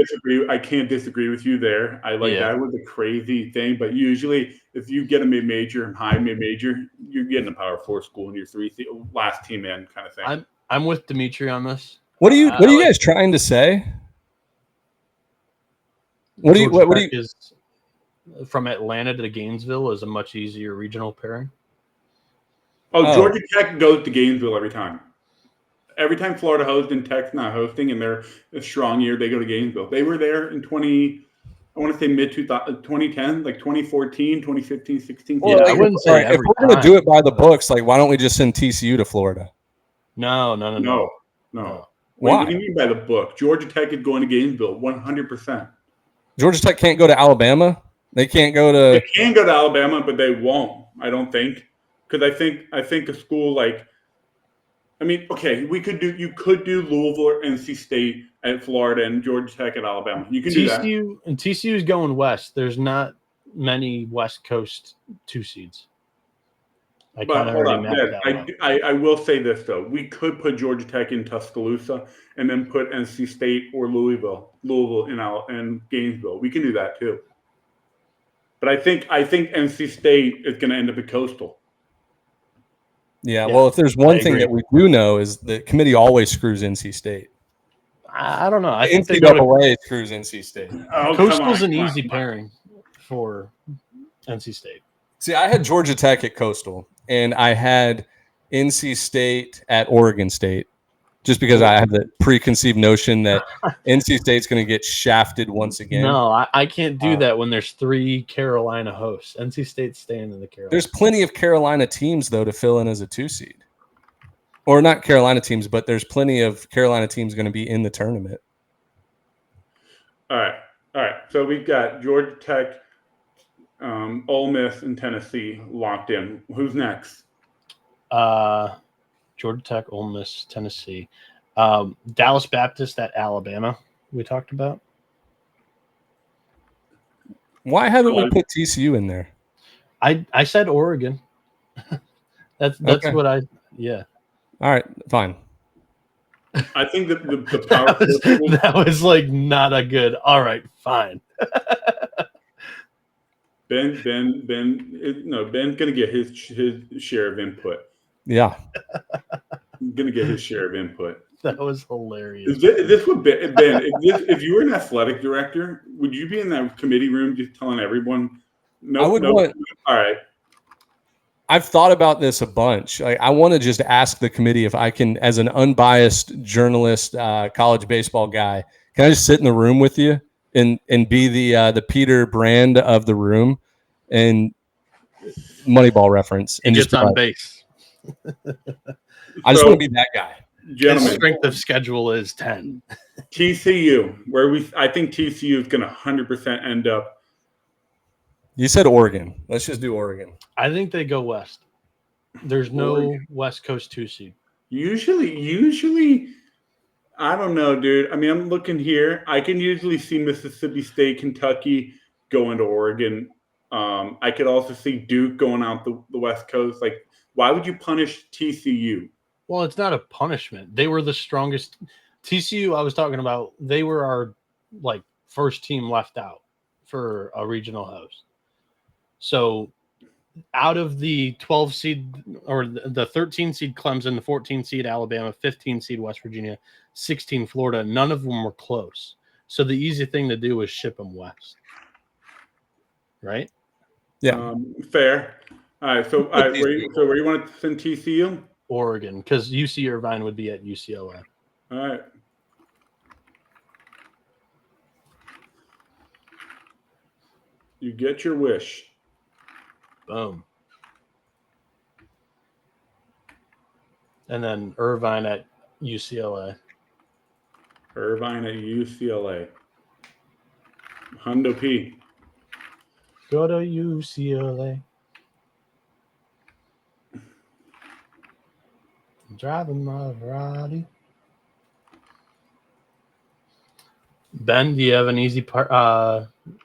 I can't disagree with you there. That was a crazy thing, but usually if you get a mid-major, high mid-major, you're getting a Power 4 school in your 3 last team in kind of thing. I'm with Dmitri on this. What are you guys trying to say? What do you is from Atlanta to Gainesville is a much easier regional pairing? Georgia Tech goes to Gainesville every time. Every time Florida hosts and Tech's not hosting and they're a strong year, they go to Gainesville. They were there in mid-2010, like 2014, 2015, 16. Well, I wouldn't say if we're going to do it by the books, like why don't we just send TCU to Florida? No. Why? What do you mean by the book? Georgia Tech is going to Gainesville 100%. Georgia Tech can't go to Alabama. They can't go to. They can go to Alabama, but they won't. I don't think, because I think a school like, okay, you could do Louisville or NC State at Florida and Georgia Tech at Alabama. You can do that. And TCU is going west. There's not many West Coast 2 seeds. But hold on, I will say this though: we could put Georgia Tech in Tuscaloosa and then put NC State or Louisville in Gainesville. We can do that too. But I think NC State is going to end up at Coastal. Yeah, well, if there's one thing that we do know is the committee always screws NC State. I don't know. I think NCAA screws NC State. Coastal's an easy pairing for NC State. See, I had Georgia Tech at Coastal, and I had NC State at Oregon State, just because I have the preconceived notion that NC State's going to get shafted once again. No, I can't do that when there's 3 Carolina hosts. NC State's staying in the Carolina. There's plenty of Carolina teams, though, to fill in as a 2 seed. Or not Carolina teams, but there's plenty of Carolina teams going to be in the tournament. All right. So we've got Georgia Tech, Ole Miss, and Tennessee locked in. Who's next? Georgia Tech, Ole Miss, Tennessee. Dallas Baptist at Alabama, we talked about. Why haven't we put TCU in there? I said Oregon. That's Okay. what I. Yeah. All right, fine. I think that the power that was like not a good. All right, fine. Ben's gonna get his share of input. Yeah. He's gonna get his share of input. That was hilarious. Is this what Ben? If you were an athletic director, would you be in that committee room just telling everyone? No, I would want. All right. I've thought about this a bunch. Like, I want to just ask the committee if I can, as an unbiased journalist, college baseball guy, can I just sit in the room with you and be the Peter Brand of the room and Moneyball reference and He just gets on like, base. I just want to be that guy. His Gentlemen, strength of schedule is 10. TCU, I think TCU is going to 100% end up. You said Oregon. Let's just do Oregon. I think they go west. There's no Oregon. West Coast 2 seed. Usually, I don't know, dude. I mean, I'm looking here. I can usually see Mississippi State, Kentucky going to Oregon. I could also see Duke going out the West Coast. Like, why would you punish TCU? Well, it's not a punishment. They were the strongest. TCU, I was talking about, they were our first team left out for a regional host. So out of the 12 seed or the 13 seed Clemson, the 14 seed Alabama, 15 seed West Virginia, 16 Florida, none of them were close. So the easy thing to do was ship them west. Right? Yeah. Fair. All right. So, where you want to send TCU? Oregon, because UC Irvine would be at UCLA. All right. You get your wish. Boom. And then Irvine at UCLA. Irvine at UCLA. Hundo P. Go to UCLA. I'm driving my Ferrari. Ben, do you have an easy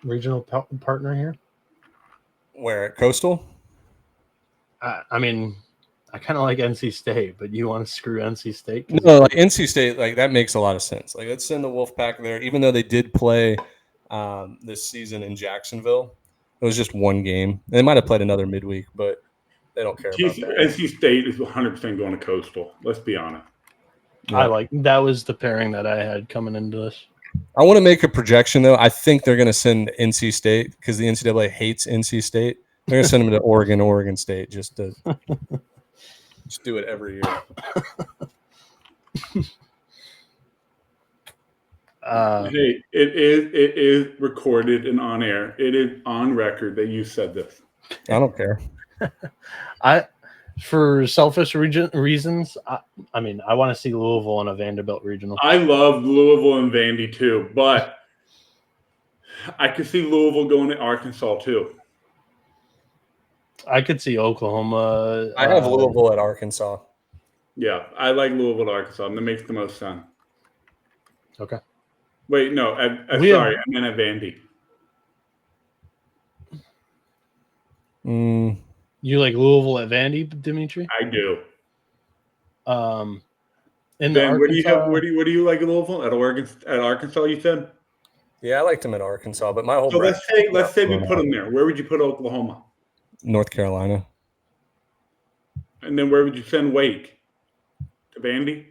regional partner here? Where at Coastal? I mean, I kind of like NC State, but you want to screw NC State? No, like NC State, like that makes a lot of sense. Like, let's send the Wolfpack there, even though they did play this season in Jacksonville. It was just one game. They might have played another midweek, but they don't care about that. NC State is 100% going to Coastal. Let's be honest. Yeah. That was the pairing that I had coming into this. I want to make a projection, though. I think they're going to send NC State because the NCAA hates NC State. They're going to send them to Oregon State just to do it every year. Hey, it is recorded and on air. It is on record that you said this. I don't care. For selfish reasons, I mean, I want to see Louisville in a Vanderbilt regional. I love Louisville and Vandy too, but I could see Louisville going to Arkansas too. I could see Oklahoma. I have Louisville at Arkansas. Yeah, I like Louisville to Arkansas. That makes the most sense. Okay. Wait, no. Sorry, I meant at Vandy. You like Louisville at Vandy, Dimitri? I do. In Ben, Arkansas, where do you like Louisville at Arkansas? You said. Yeah, I liked him at Arkansas, but my whole. So let's say we put him there. Where would you put Oklahoma? North Carolina. And then where would you send Wake? To Vandy?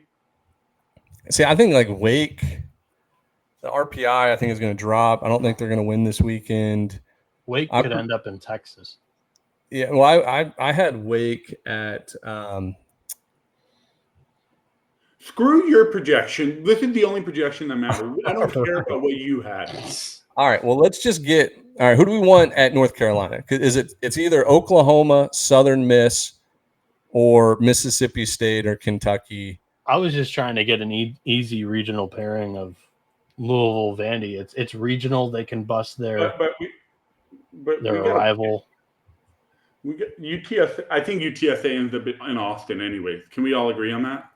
See, I think like Wake, the RPI, I think is going to drop. I don't think they're going to win this weekend. Wake could end up in Texas. Yeah, well, I had Wake at. Screw your projection. This is the only projection that matters. I don't care about what you had. All right, well, let's just get. All right, who do we want at North Carolina? It's either Oklahoma, Southern Miss, or Mississippi State or Kentucky. I was just trying to get an easy regional pairing of Louisville, Vandy. It's regional. They can bust their rival. We got UTSA. I think UTSA ends up in Austin anyways. Can we all agree on that?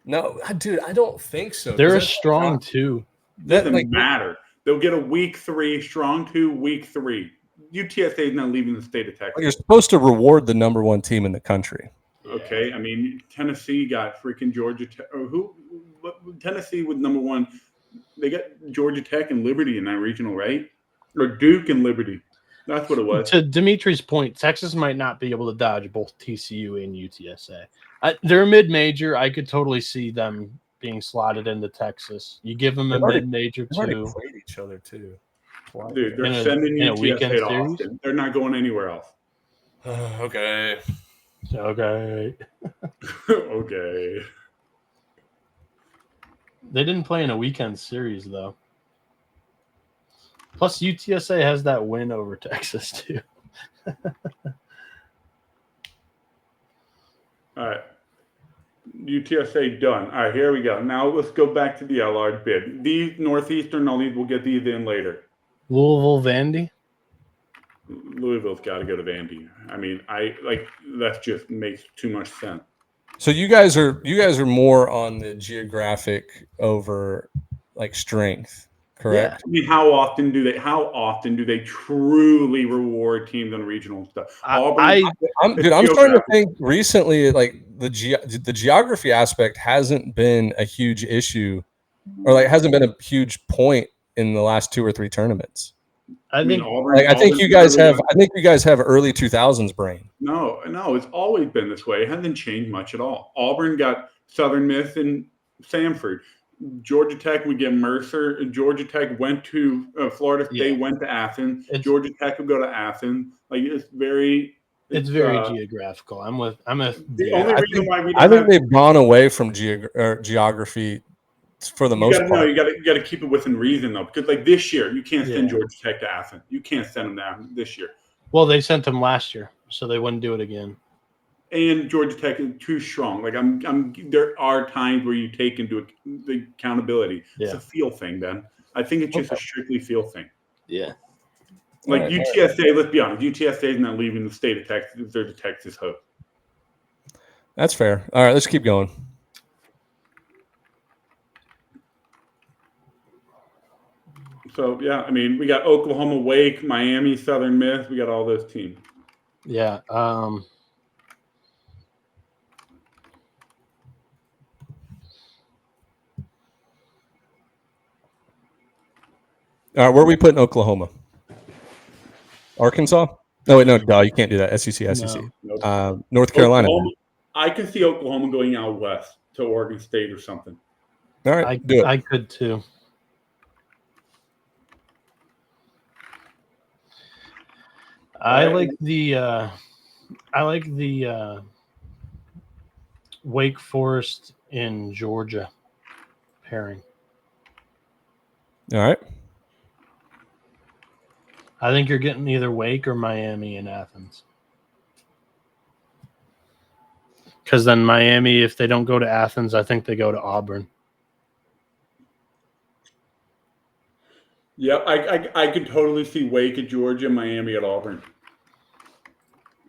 No, dude, I don't think so. They're a strong two. Doesn't matter. They'll get a week 3, strong 2, week 3. UTSA is not leaving the state of Texas. Well, you're supposed to reward the number one team in the country. Okay, I mean Tennessee got freaking Georgia Tech. Tennessee was number one. They got Georgia Tech and Liberty in that regional, right? Or Duke and Liberty. That's what it was. To Dimitri's point, Texas might not be able to dodge both TCU and UTSA. They're a mid-major. I could totally see them being slotted into Texas. You give them a mid-major They already too. played each other too. Dude, they're sending UTSA to Austin. They're not going anywhere else. Okay. Okay. Okay. They didn't play in a weekend series though. Plus, UTSA has that win over Texas too. All right. UTSA done. All right, here we go. Now let's go back to the LR bid. These Northeastern, all these, we'll get these in later. Louisville, Vandy. Louisville's got to go to Vandy. I mean, that just makes too much sense. So you guys are more on the geographic over like strength, correct? Yeah. I mean, how often do they truly reward teams on regional stuff? I'm starting to think recently, like the geography aspect hasn't been a huge issue, or like hasn't been a huge point in the last 2 or 3 tournaments. I think you guys have early 2000s brain. No, it's always been this way. It hasn't changed much at all. Auburn got Southern Miss and Samford. Georgia Tech would get Mercer. Georgia Tech went to Florida State, went to Athens. Georgia Tech would go to Athens. Like it's very geographical. The only reason why I think they've gone away from geography for the most part. You got to keep it within reason though, because like this year you can't send Georgia Tech to Athens. You can't send them down this year. Well, they sent them last year, so they wouldn't do it again. And Georgia Tech is too strong. Like there are times where you take into the accountability. Yeah. It's a feel thing, Ben. I think it's just a strictly feel thing. Yeah. Like UTSA, let's be honest, UTSA is not leaving the state of Texas. They're the Texas host. That's fair. All right, let's keep going. So, yeah, I mean, we got Oklahoma, Wake, Miami, Southern Miss. We got all those teams. Yeah. All right, where are we putting Oklahoma? Arkansas? No, wait, no, you can't do that. SEC. No. North Carolina. I can see Oklahoma going out west to Oregon State or something. All right, do it. I could too. I like the Wake Forest in Georgia pairing. All right. I think you're getting either Wake or Miami in Athens. Because then Miami, if they don't go to Athens, I think they go to Auburn. Yep, I could totally see Wake at Georgia, Miami at Auburn.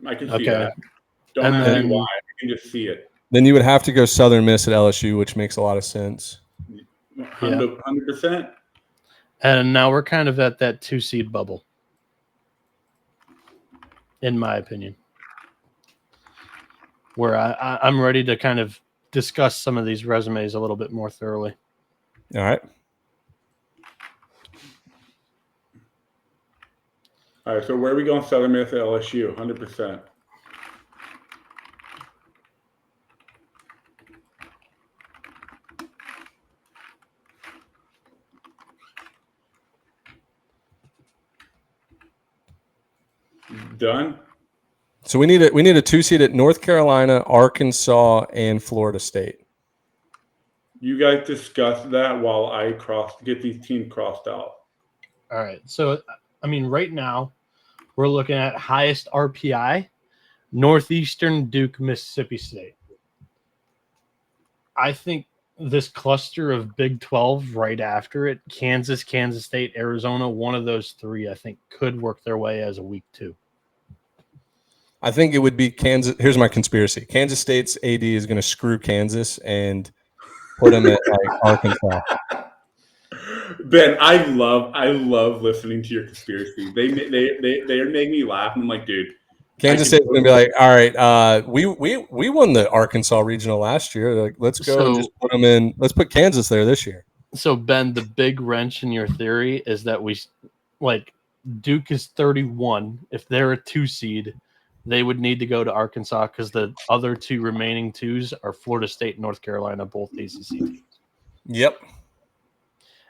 I can see that. Don't ask me why. I can just see it. Then you would have to go Southern Miss at LSU, which makes a lot of sense. 100%. And now we're kind of at that 2-seed bubble, in my opinion, where I'm ready to kind of discuss some of these resumes a little bit more thoroughly. All right. All right, so where are we going? Southern Miss at LSU, 100%. Done. So we need a 2-seed at North Carolina, Arkansas, and Florida State. You guys discuss that while I get these teams crossed out. All right. So, I mean, right now we're looking at highest RPI, Northeastern, Duke, Mississippi State. I think this cluster of Big 12 right after it, Kansas, Kansas State, Arizona, one of those three, I think could work their way as a week 2. I think it would be Kansas. Here's my conspiracy. Kansas State's AD is going to screw Kansas and put them at like Arkansas. Ben, I love listening to your conspiracy. They make me laugh. And I'm like, dude, Kansas State's going to be like, all right, we won the Arkansas regional last year. Like, let's go and just put them in. Let's put Kansas there this year. So Ben, the big wrench in your theory is that Duke is 31. If they're a 2 seed, they would need to go to Arkansas because the other 2 remaining 2s are Florida State and North Carolina, both ACC teams. Yep.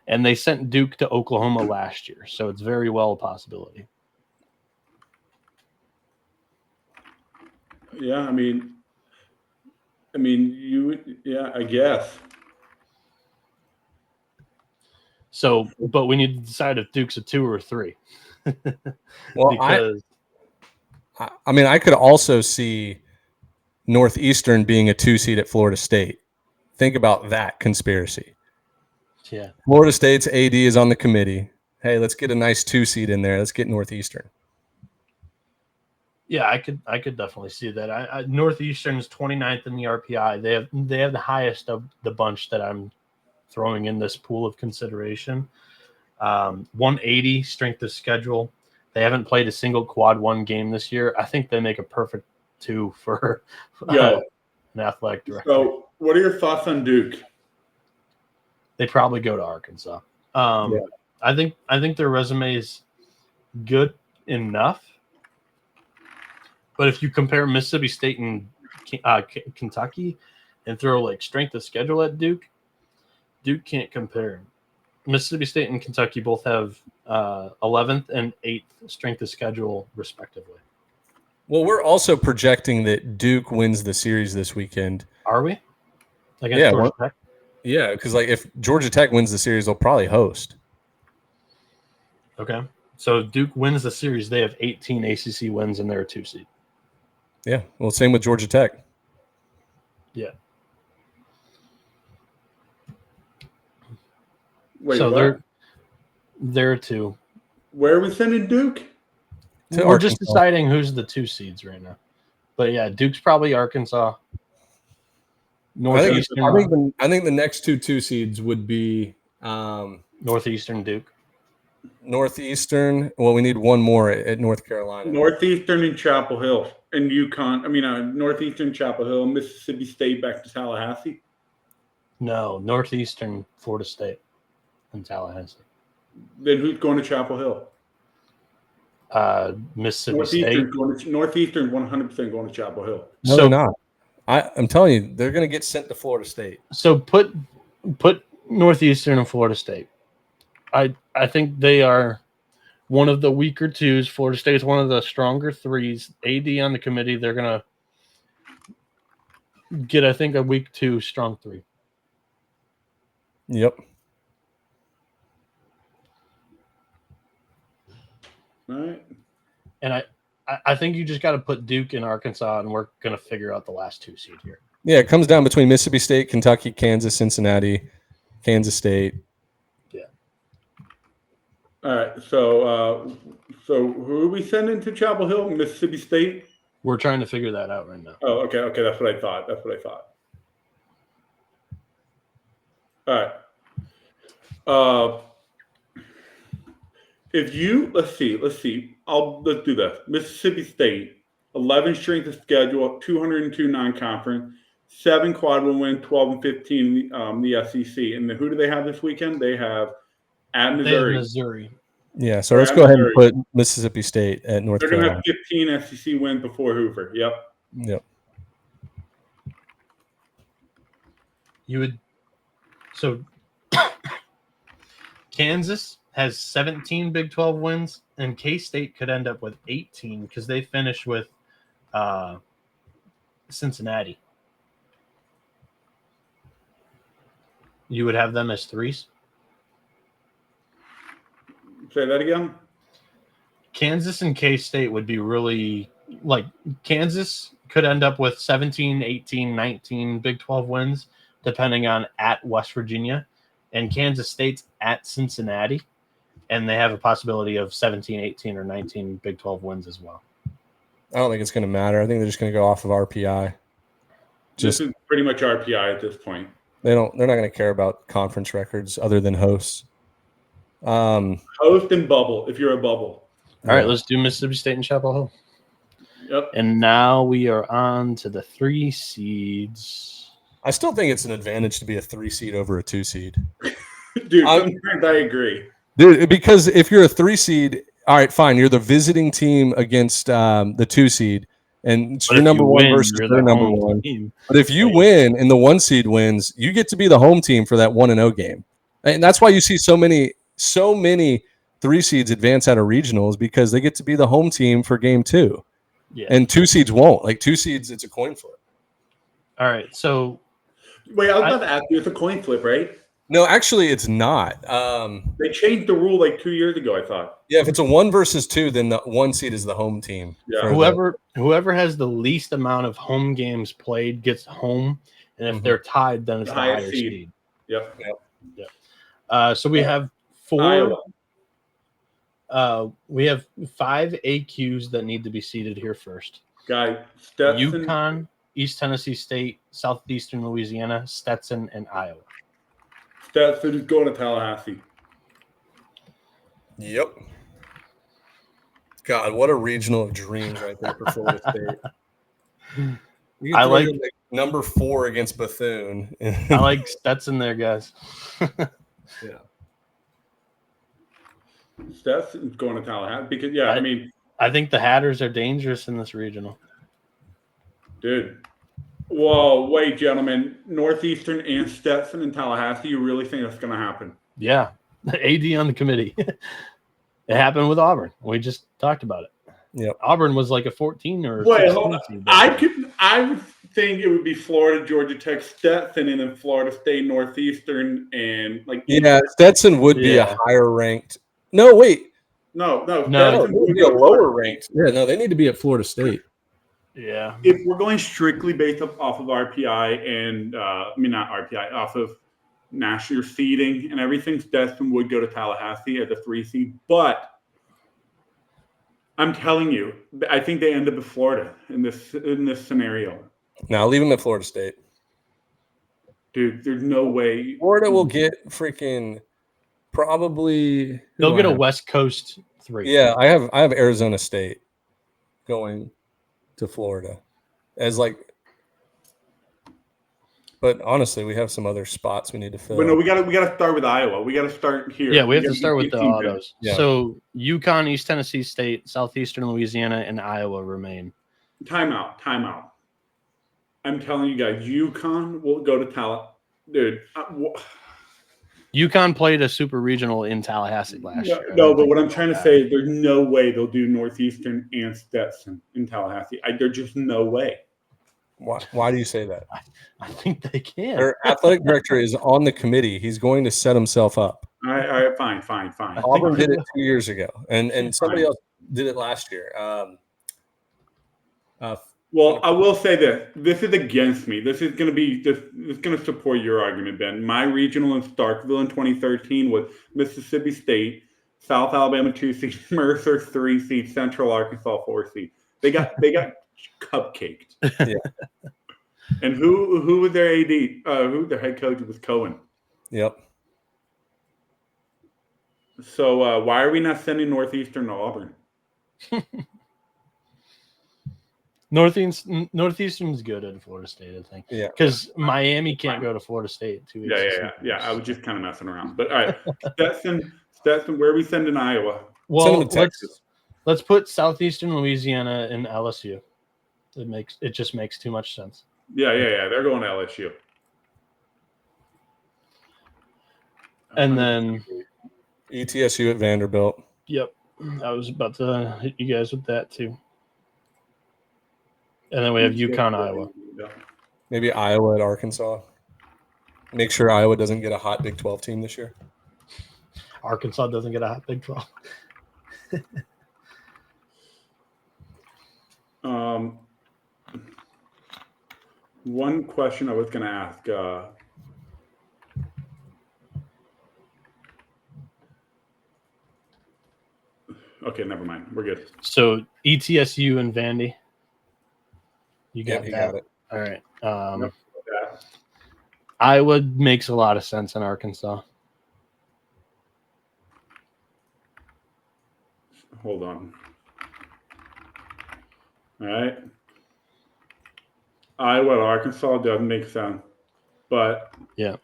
And they sent Duke to Oklahoma last year, so it's very well a possibility. Yeah, I mean, I guess. So, but we need to decide if Duke's a 2 or a 3. Well, because I could also see Northeastern being a 2 seed at Florida State. Think about that conspiracy. Yeah. Florida State's AD is on the committee. Hey, let's get a nice 2 seed in there. Let's get Northeastern. Yeah, I could definitely see that. Northeastern's 29th in the RPI. They have the highest of the bunch that I'm throwing in this pool of consideration. 180 strength of schedule. They haven't played a single quad 1 game this year. I think they make a perfect 2 for an athletic director. So, what are your thoughts on Duke? They probably go to Arkansas. I think their resume is good enough. But if you compare Mississippi State and Kentucky and throw like strength of schedule at Duke can't compare. Mississippi State and Kentucky both have 11th and 8th strength of schedule, respectively. Well, we're also projecting that Duke wins the series this weekend. Are we? Against Georgia Tech? Yeah, because if Georgia Tech wins the series, they'll probably host. Okay. So Duke wins the series. They have 18 ACC wins, and they're a 2 seed. Yeah. Well, same with Georgia Tech. Yeah. Wait, so what? they're a 2. Where are we sending Duke? We're just deciding who's the 2 seeds right now. But yeah, Duke's probably Arkansas. Northeastern. I think the next 2 seeds would be Northeastern Duke. Northeastern. Well, we need one more at North Carolina. Northeastern and Chapel Hill and UConn. Northeastern, Chapel Hill, Mississippi State back to Tallahassee. No, Northeastern, Florida State, and Tallahassee. Then who's going to Chapel Hill? Mississippi State. Northeastern 100% going to Chapel Hill. No, they're not. I'm telling you, they're going to get sent to Florida State. So put Northeastern and Florida State. I think they are one of the weaker 2s. Florida State is one of the stronger 3s. AD on the committee, they're going to get, I think, a week 2 strong 3. Yep. All right. And I think you just got to put Duke in Arkansas, and we're going to figure out the last 2 seed here. Yeah, it comes down between Mississippi State, Kentucky, Kansas, Cincinnati, Kansas State. Yeah. All right. So who are we sending to Chapel Hill? Mississippi State? We're trying to figure that out right now. Oh, okay. That's what I thought. All right. If you let's see. Let's do this. Mississippi State, 11 strength of schedule, 202 non-conference, 7 quad 1 win, 12 and 15 the SEC. And then who do they have this weekend? They have at Missouri. Yeah, so let's go ahead and put Mississippi State at North Carolina. They're going to have 15 SEC wins before Hoover. Yep. You would. So Kansas has 17 Big 12 wins, and K-State could end up with 18 because they finished with Cincinnati. You would have them as 3s? Say that again? Kansas and K-State would be really Kansas could end up with 17, 18, 19 Big 12 wins, depending on at West Virginia, and Kansas State's at Cincinnati, and they have a possibility of 17, 18, or 19 Big 12 wins as well. I don't think it's going to matter. I think they're just going to go off of RPI. This is pretty much RPI at this point. They're not going to care about conference records other than hosts. Host and bubble if you're a bubble. All right, let's do Mississippi State and Chapel Hill. Yep. And now we are on to the 3 seeds. I still think it's an advantage to be a 3 seed over a 2 seed. Dude, sometimes I agree. Dude, because if you're a 3 seed, all right, fine. You're the visiting team against the 2 seed, and it's your number one versus their number one. Team. But if you win and the 1 seed wins, you get to be the home team for that 1-0 game, and that's why you see so many 3 seeds advance out of regionals, because they get to be the home team for game 2. Yeah. And 2 seeds won't. Like 2 seeds, it's a coin flip. All right, so wait, I was about to ask you. It's a coin flip, right? No, actually, it's not. They changed the rule like 2 years ago, I thought. Yeah, if it's a 1 versus 2, then the 1 seed is the home team. Yeah. Whoever has the least amount of home games played gets home, and if they're tied, then it's the higher seed. Yep. So we have 4. We have 5 AQs that need to be seeded here first. Guy, Stetson, UConn, East Tennessee State, Southeastern Louisiana, Stetson, and Iowa. Stetson's going to Tallahassee. Yep. God, what a regional of dreams right there for Florida State. I like number 4 against Bethune. I like Stetson there, guys. Yeah. Stetson's going to Tallahassee because, I think the Hatters are dangerous in this regional. Dude. Whoa, wait, gentlemen. Northeastern and Stetson and Tallahassee, you really think that's going to happen? Yeah. AD on the committee. It happened with Auburn. We just talked about it. Yep. Auburn was like a 14 or 16. I would think it would be Florida, Georgia Tech, Stetson, and then Florida State, Northeastern, and Stetson would be a higher ranked. No, wait. No. Stetson would be a lower ranked. Yeah, no, they need to be at Florida State. Yeah. If we're going strictly based off of RPI and not RPI, off of national seeding and everything, Stetson would go to Tallahassee as a 3 seed. But I'm telling you, I think they end up at Florida in this scenario. Now leave them at Florida State. Dude, there's no way. Florida will get freaking probably. They'll get a West Coast 3. Yeah, I have Arizona State going to Florida as but honestly, we have some other spots we need to fill. But no, we got to start with Iowa. We got to start here. Yeah, we have to start with the autos. Yeah. So UConn, East Tennessee State, Southeastern Louisiana, and Iowa remain. Timeout. I'm telling you guys, UConn will go to Tallahassee. Dude, UConn played a super regional in Tallahassee last year. No, but what I'm trying to say is there's no way they'll do Northeastern and Stetson in Tallahassee. There's just no way. Why do you say that? I think they can. Their athletic director is on the committee. He's going to set himself up. Fine. Auburn did it 2 years ago, and somebody else did it last year. Well, I will say this. This is against me. This is going to support your argument, Ben. My regional in Starkville in 2013 was Mississippi State, South Alabama 2 seed, Mercer 3 seed, Central Arkansas 4 seed. They got cupcaked. Yeah. And who was their AD? Who their head coach was Cohen. Yep. So why are we not sending Northeastern to Auburn? Northeastern's good at Florida State, I think. Yeah. Because Miami can't go to Florida State 2 weeks. Yeah. I was just kind of messing around. But all right, Stetson, where are we sending Iowa? Well, send them to Texas. Let's put Southeastern Louisiana and LSU. It just makes too much sense. Yeah. They're going to LSU. And then ETSU at Vanderbilt. Yep. I was about to hit you guys with that too. And then we have UConn, Iowa. Yeah. Maybe Iowa at Arkansas. Make sure Iowa doesn't get a hot Big 12 team this year. Arkansas doesn't get a hot Big 12. One question I was going to ask. Okay, never mind. We're good. So ETSU and Vandy. You got that. Got it. All right. Iowa makes a lot of sense in Arkansas. Hold on. All right. Iowa and Arkansas doesn't make sense, but Yeah.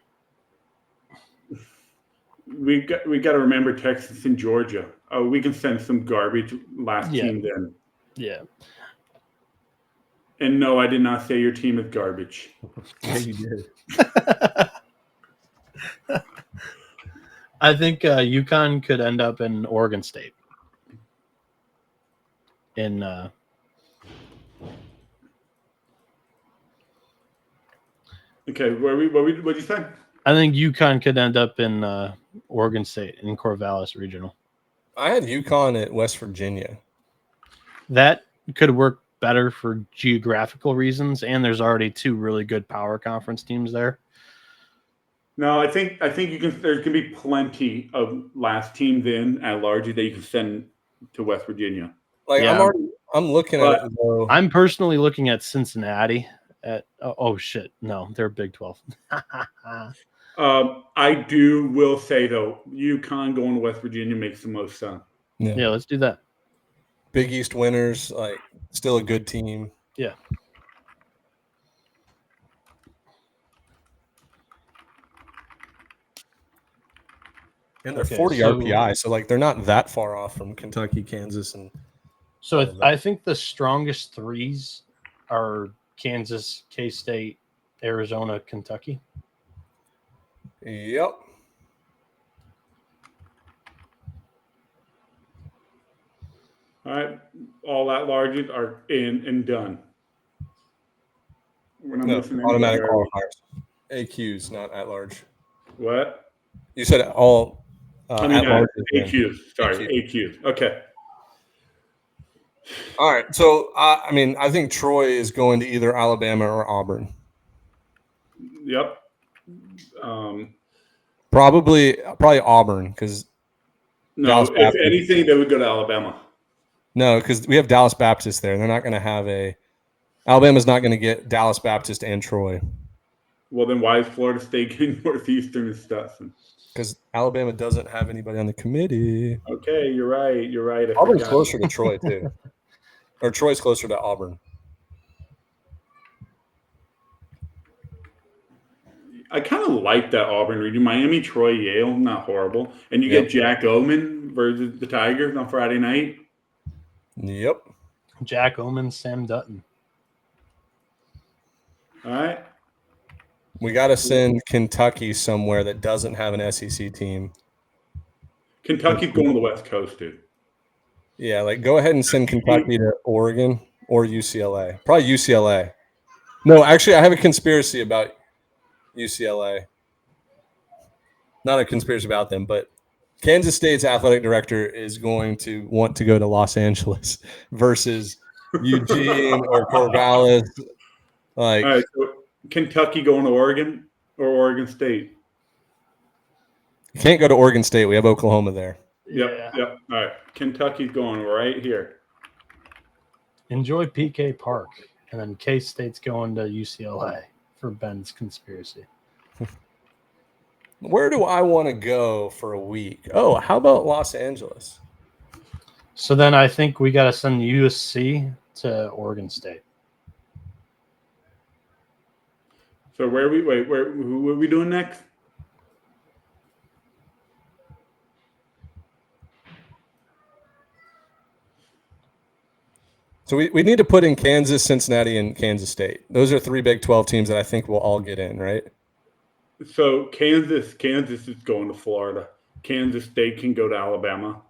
we got to remember Texas and Georgia. We can send some garbage last team then. Yeah. And no, I did not say your team is garbage. Yeah, you did. I think UConn could end up in Oregon State. Okay, what'd you say? I think UConn could end up in Oregon State in Corvallis Regional. I had UConn at West Virginia. That could work better for geographical reasons, and there's already two really good power conference teams there. No, I think you can. There's gonna be plenty of last teams in at large that you can send to West Virginia. Like Yeah. I'm looking at it though. I'm personally looking at Cincinnati. Shit, no, they're Big 12. I will say though, UConn going to West Virginia makes the most sense. Yeah, let's do that. Big East winners, like still a good team. Yeah. And they're 40 RPI, so like they're not that far off from Kentucky, Kansas, and so I think the strongest threes are Kansas, K-State, Arizona, Kentucky. Yep. All right, all that larges are in and done. We're not missing automatic anybody. qualifiers. AQs, not at large. What? You said all. I mean, AQs. Sorry, AQs. Okay. All right. So, I think Troy is going to either Alabama or Auburn. Yep. Probably Auburn because. No, if anything, they would go to Alabama. No, because we have Dallas Baptist there. They're not going to have Alabama's not going to get Dallas Baptist and Troy. Well, then why is Florida State getting Northeastern and Stetson? Because Alabama doesn't have anybody on the committee. Okay, you're right. Auburn's closer to Troy, too. Or Troy's closer to Auburn. I kind of like that Auburn region. Miami, Troy, Yale, not horrible. And you get Jack Oman versus the Tigers on Friday night. Yep. Jack Oman, Sam Dutton. All right. We got to send Kentucky somewhere that doesn't have an SEC team. Kentucky's going to the West Coast, dude. Yeah, like go ahead and send Kentucky to Oregon or UCLA. Probably UCLA. No, actually, I have a conspiracy about UCLA. Not a conspiracy about them, but Kansas State's athletic director is going to want to go to Los Angeles versus Eugene or Corvallis. Like, all right, so Kentucky going to Oregon or Oregon State? You can't go to Oregon State. We have Oklahoma there. Yep. All right. Kentucky's going right here. Enjoy PK Park. And then K-State's going to UCLA for Ben's conspiracy. Where do I want to go for a week? Oh, how about Los Angeles? So then I think we got to send USC to Oregon State. So who are we doing next? So we need to put in Kansas, Cincinnati, and Kansas State. Those are three Big 12 teams that I think will all get in, right? So Kansas is going to Florida. Kansas State can go to Alabama.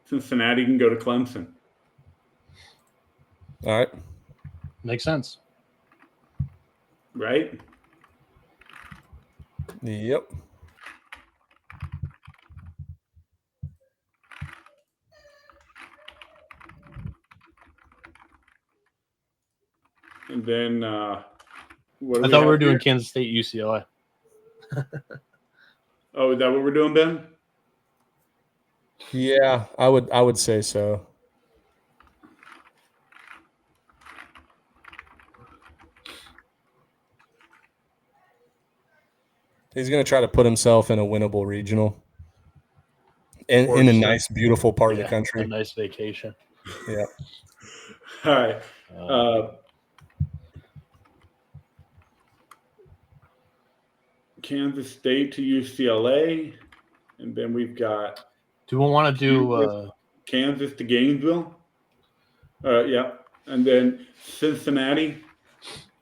Cincinnati can go to Clemson. All right. Makes sense. Right? Yep. And then I thought we were doing Kansas State, UCLA. Oh, is that what we're doing, Ben? Yeah, I would say so. He's going to try to put himself in a winnable regional. in a nice, beautiful part of the A country. nice vacation. Yeah. All right. Kansas State to UCLA, and then we've got. Do we want to do Kansas to Gainesville? Yeah, and then Cincinnati.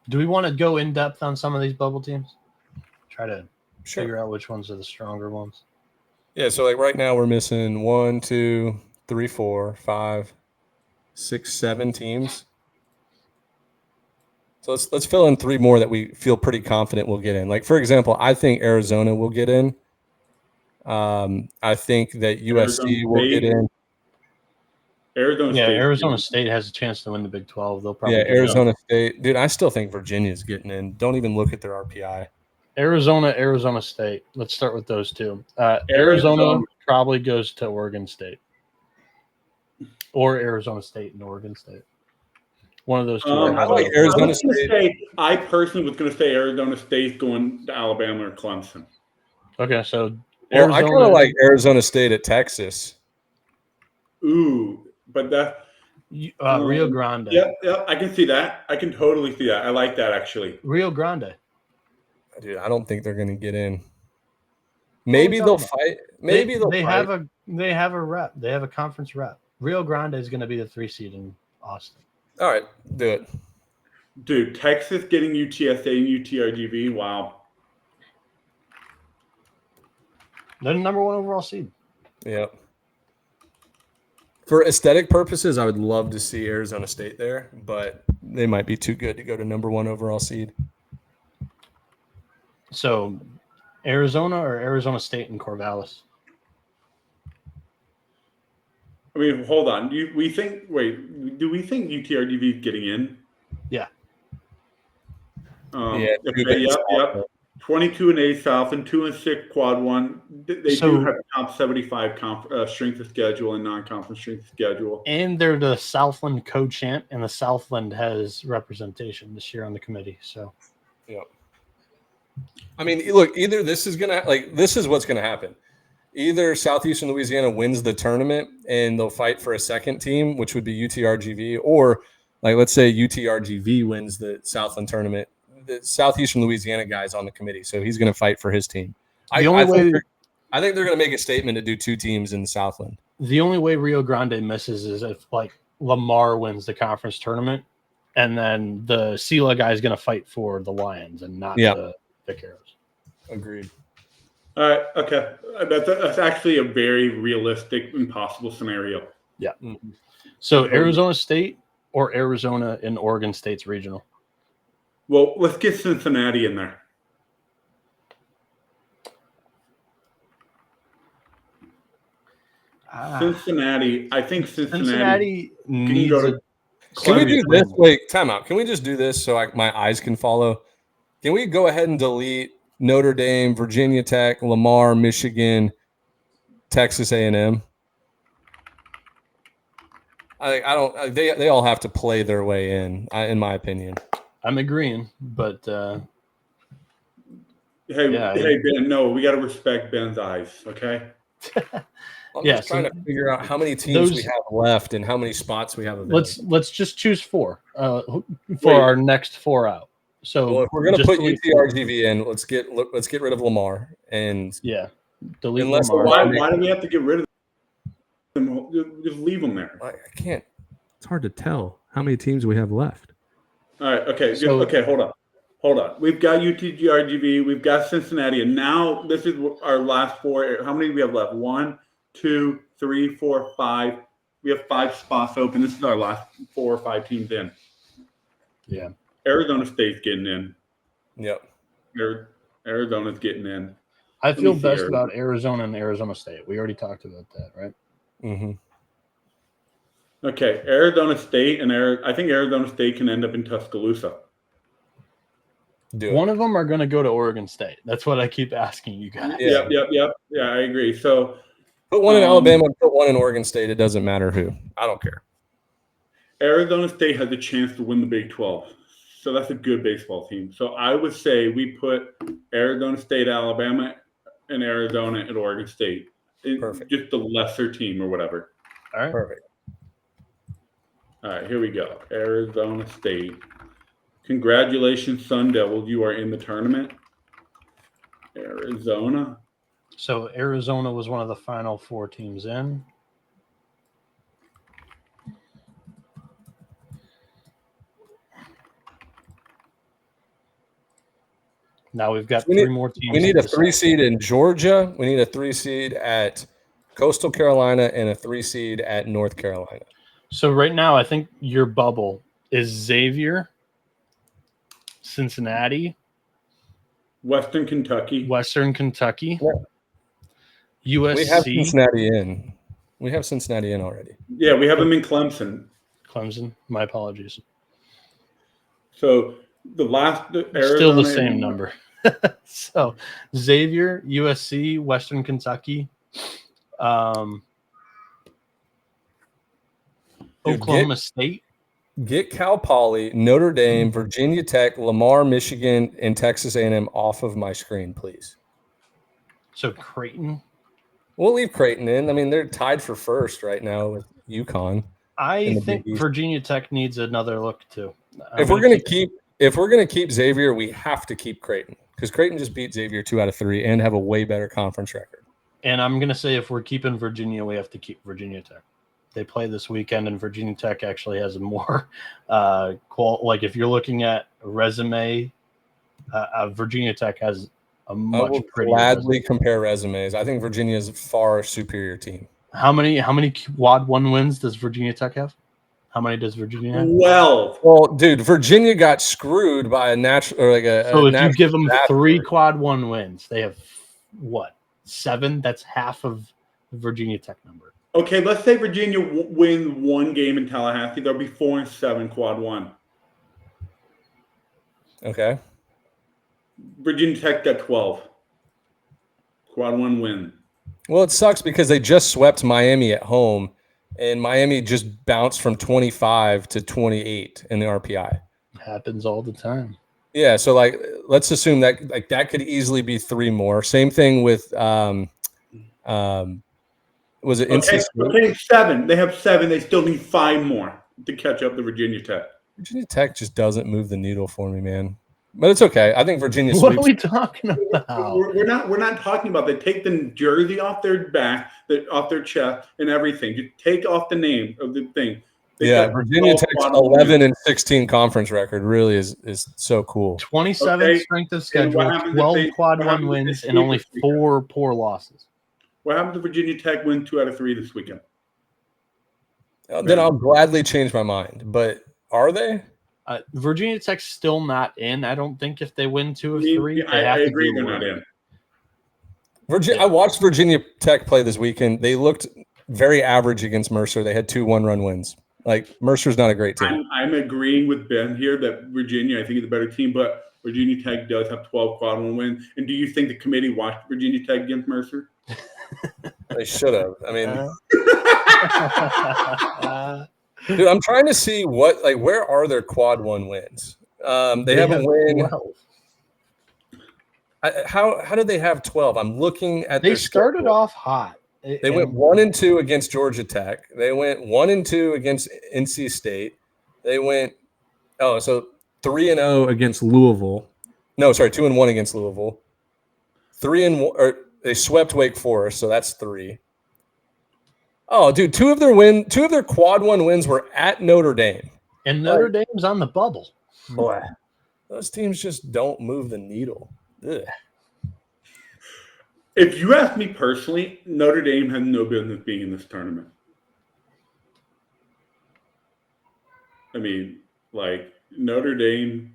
Do we want to go in depth on some of these bubble teams? Try to Sure. figure out which ones are the stronger ones. Yeah, so like right now we're missing 1, 2, 3, 4, 5, 6, 7 teams. So let's fill in 3 more that we feel pretty confident we'll get in. Like for example, I think Arizona will get in. I think that USC will get in. Arizona State has a chance to win the Big 12. They'll probably Arizona State. Dude, I still think Virginia's getting in. Don't even look at their RPI. Arizona State. Let's start with those two. Arizona probably goes to Oregon State. Or Arizona State and Oregon State. One of those two. I like Arizona State. I personally was going to say Arizona State's going to Alabama or Clemson. Okay, so I kind of like Arizona State at Texas. Ooh, but that Rio Grande. Yeah, I can see that. I can totally see that. I like that actually. Rio Grande. Dude, I don't think they're going to get in. Maybe they'll fight. Maybe they have a rep. They have a conference rep. Rio Grande is going to be the 3 seed in Austin. All right, do it. Dude, Texas getting UTSA and UTRGV. Wow. They're the number 1 overall seed. Yep. For aesthetic purposes, I would love to see Arizona State there, but they might be too good to go to number 1 overall seed. So, Arizona or Arizona State and Corvallis? I mean, hold on. Do we think UTRGV is getting in? Yeah. Yep. 22-8 South and 2-6 Quad 1. They do have top 75 strength of schedule and non-conference strength of schedule. And they're the Southland co-champ, and the Southland has representation this year on the committee. So, yeah. I mean, look, either this is what's gonna happen. Either Southeastern Louisiana wins the tournament and they'll fight for a second team, which would be UTRGV, or like let's say UTRGV wins the Southland tournament. The Southeastern Louisiana guy's on the committee, so he's going to fight for his team. I think they're going to make a statement to do 2 teams in the Southland. The only way Rio Grande misses is if like Lamar wins the conference tournament, and then the Sela guy is going to fight for the Lions and not the Vaqueros. Agreed. All right. Okay. That's actually a very realistic and possible scenario. Yeah. Mm-hmm. So Arizona State or Arizona in Oregon State's regional? Well, let's get Cincinnati in there. Cincinnati. I think Cincinnati needs Can we do this? Wait, time out. Can we just do this so my eyes can follow? Can we go ahead and delete Notre Dame, Virginia Tech, Lamar, Michigan, Texas A&M? They all have to play their way in my opinion. I'm agreeing, but hey Ben, no, we got to respect Ben's eyes, okay? I'm just trying to figure out how many teams we have left and how many spots we have available. Let's just choose 4 for our next 4 out. So if we're going to put UTRGV in, let's get rid of Lamar and delete Lamar. Why do we have to get rid of them? Just leave them there. I can't. It's hard to tell how many teams we have left. All right. Okay. Hold on. We've got UTRGV. We've got Cincinnati, and now this is our last 4. How many do we have left? 1, 2, 3, 4, 5. We have 5 spots open. This is our last 4 or 5 teams in. Yeah. Arizona State's getting in. Yep. Arizona's getting in. I feel best about Arizona and Arizona State. We already talked about that, right? Mm-hmm. Okay, Arizona State I think Arizona State can end up in Tuscaloosa. One of them are going to go to Oregon State. That's what I keep asking you guys. Yep. Yeah, I agree. So put one in Alabama, put one in Oregon State. It doesn't matter who. I don't care. Arizona State has a chance to win the Big 12. So that's a good baseball team. So I would say we put Arizona State, Alabama, and Arizona at Oregon State. Perfect. Just the lesser team or whatever. All right. Perfect. All right, here we go. Arizona State. Congratulations, Sun Devils. You are in the tournament. Arizona. So Arizona was one of the final 4 teams in. Now we've got 3 more teams. We need a 3 seed in Georgia. We need a 3 seed at Coastal Carolina and a 3 seed at North Carolina. So right now, I think your bubble is Xavier, Cincinnati, Western Kentucky. Yeah. USC. We have Cincinnati in. We have Cincinnati in already. Yeah, we have them in Clemson. Clemson. My apologies. So the Arizona, still the same number. So Xavier, USC, Western Kentucky, Oklahoma State. Get Cal Poly, Notre Dame, Virginia Tech, Lamar, Michigan, and Texas A&M off of my screen, please. So Creighton. We'll leave Creighton in. I mean, they're tied for first right now with UConn. I think Virginia Tech needs another look too. If we're gonna keep Xavier, we have to keep Creighton because Creighton just beat Xavier 2 out of 3 and have a way better conference record. And I'm gonna say if we're keeping Virginia, we have to keep Virginia Tech. They play this weekend, and Virginia Tech actually has a more like if you're looking at resume, Virginia Tech has a much prettier. Gladly compare resumes. I think Virginia is a far superior team. How many quad 1 wins does Virginia Tech have? How many does Virginia have? Well, dude, Virginia got screwed by a natural or like a. So if you give them 3 quad 1 wins, they have what? 7? That's half of the Virginia Tech number. Okay, let's say Virginia wins 1 game in Tallahassee. There'll be 4-7 quad 1. Okay. Virginia Tech got 12. Quad 1 win. Well, it sucks because they just swept Miami at home, and Miami just bounced from 25 to 28 in the RPI. Happens all the time. Yeah, so like let's assume that like that could easily be 3 more. Same thing with was it NC State? Okay, 7. They have 7. They still need 5 more to catch up to Virginia Tech. Virginia Tech just doesn't move the needle for me, man. But it's okay. I think Virginia. What are we talking about? We're not talking about. They take the jersey off their back, off their chest, and everything. Just take off the name of the thing. Virginia Tech's 11-16 conference record really is so cool. 27 strength of schedule, 12 quad 1 wins, and only 4 poor losses. What happened to Virginia Tech win 2 out of 3 this weekend? Then I'll gladly change my mind. But are they? Virginia Tech's still not in. I don't think if they win 2 of 3, I agree they're not in. I watched Virginia Tech play this weekend. They looked very average against Mercer. They had 2 one-run wins. Like Mercer's not a great team. I'm agreeing with Ben here that Virginia, I think, is a better team, but Virginia Tech does have 12 quad 1 wins. And do you think the committee watched Virginia Tech against Mercer? They should have. I mean, dude, I'm trying to see where are their quad 1 wins? They have a win. How did they have 12? I'm looking at. They started off hot. They went 1-2 against Georgia Tech. They went 1-2 against NC State. They went 3-0 against Louisville. No, sorry, 2-1 against Louisville. 3-1. They swept Wake Forest, so that's 3. Oh, dude, 2 of their quad 1 wins were at Notre Dame. And Notre Dame's on the bubble. Boy, those teams just don't move the needle. Ugh. If you ask me personally, Notre Dame has no business being in this tournament. I mean, like Notre Dame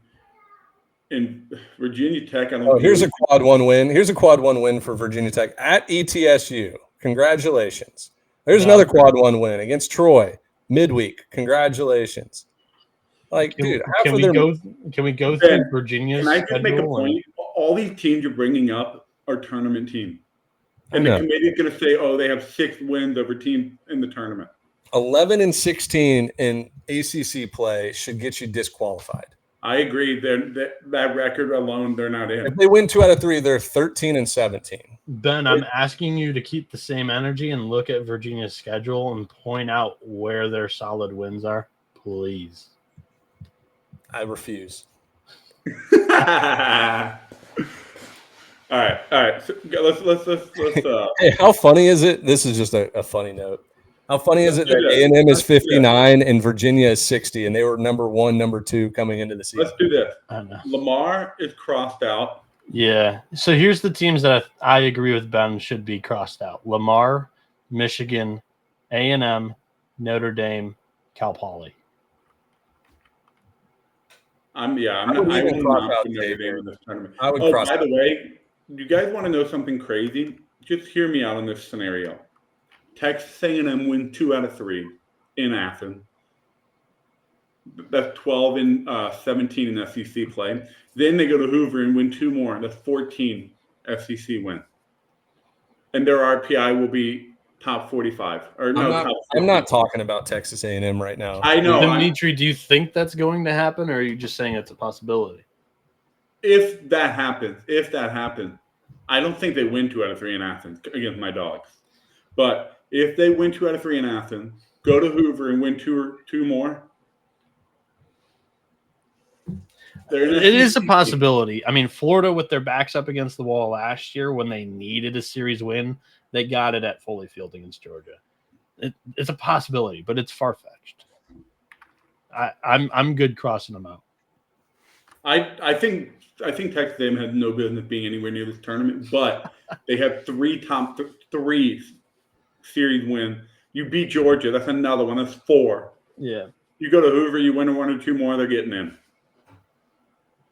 and Virginia Tech. Here's a quad 1 win. Here's a quad 1 win for Virginia Tech at ETSU. Congratulations. There's another quad 1 win against Troy midweek. Congratulations. Like, dude, can we go through Virginia's? Can I just make a point? All these teams you're bringing up are tournament teams. And the committee is going to say, they have 6 wins over teams in the tournament. 11-16 in ACC play should get you disqualified. I agree. That record alone, they're not in. If they win 2 out of 3, they're 13-17. Ben, I'm asking you to keep the same energy and look at Virginia's schedule and point out where their solid wins are, please. I refuse. All right. So let's. Hey, how funny is it? This is just a funny note. How funny is it that A&M is 59 and Virginia is 60, and they were number 1, number 2 coming into the season? Let's do this. I know. Lamar is crossed out. Yeah. So here's the teams that I agree with Ben should be crossed out: Lamar, Michigan, A&M, Notre Dame, Cal Poly. I will not put Notre Dame in this tournament. I would cross by out. the way, you guys want to know something crazy? Just hear me out on this scenario. Texas A&M win 2 out of 3 in Athens. That's 12 and 17 in SEC play. Then they go to Hoover and win 2 more. That's 14 SEC wins. And their RPI will be top 45. I'm not talking about Texas A&M right now. I know. Dmitri, do you think that's going to happen, or are you just saying it's a possibility? If that happens, I don't think they win 2 out of 3 in Athens against my Dogs. But if they win 2 out of 3 in Athens, go to Hoover and win 2 more. It is a possibility. I mean, Florida, with their backs up against the wall last year when they needed a series win, they got it at Foley Field against Georgia. It's a possibility, but it's far-fetched. I'm good crossing them out. I think Texas A&M had no business being anywhere near this tournament, but they have 3 top 3 series wins. You beat Georgia, that's another one. That's 4. Yeah. You go to Hoover, you win 1 or 2 more, they're getting in.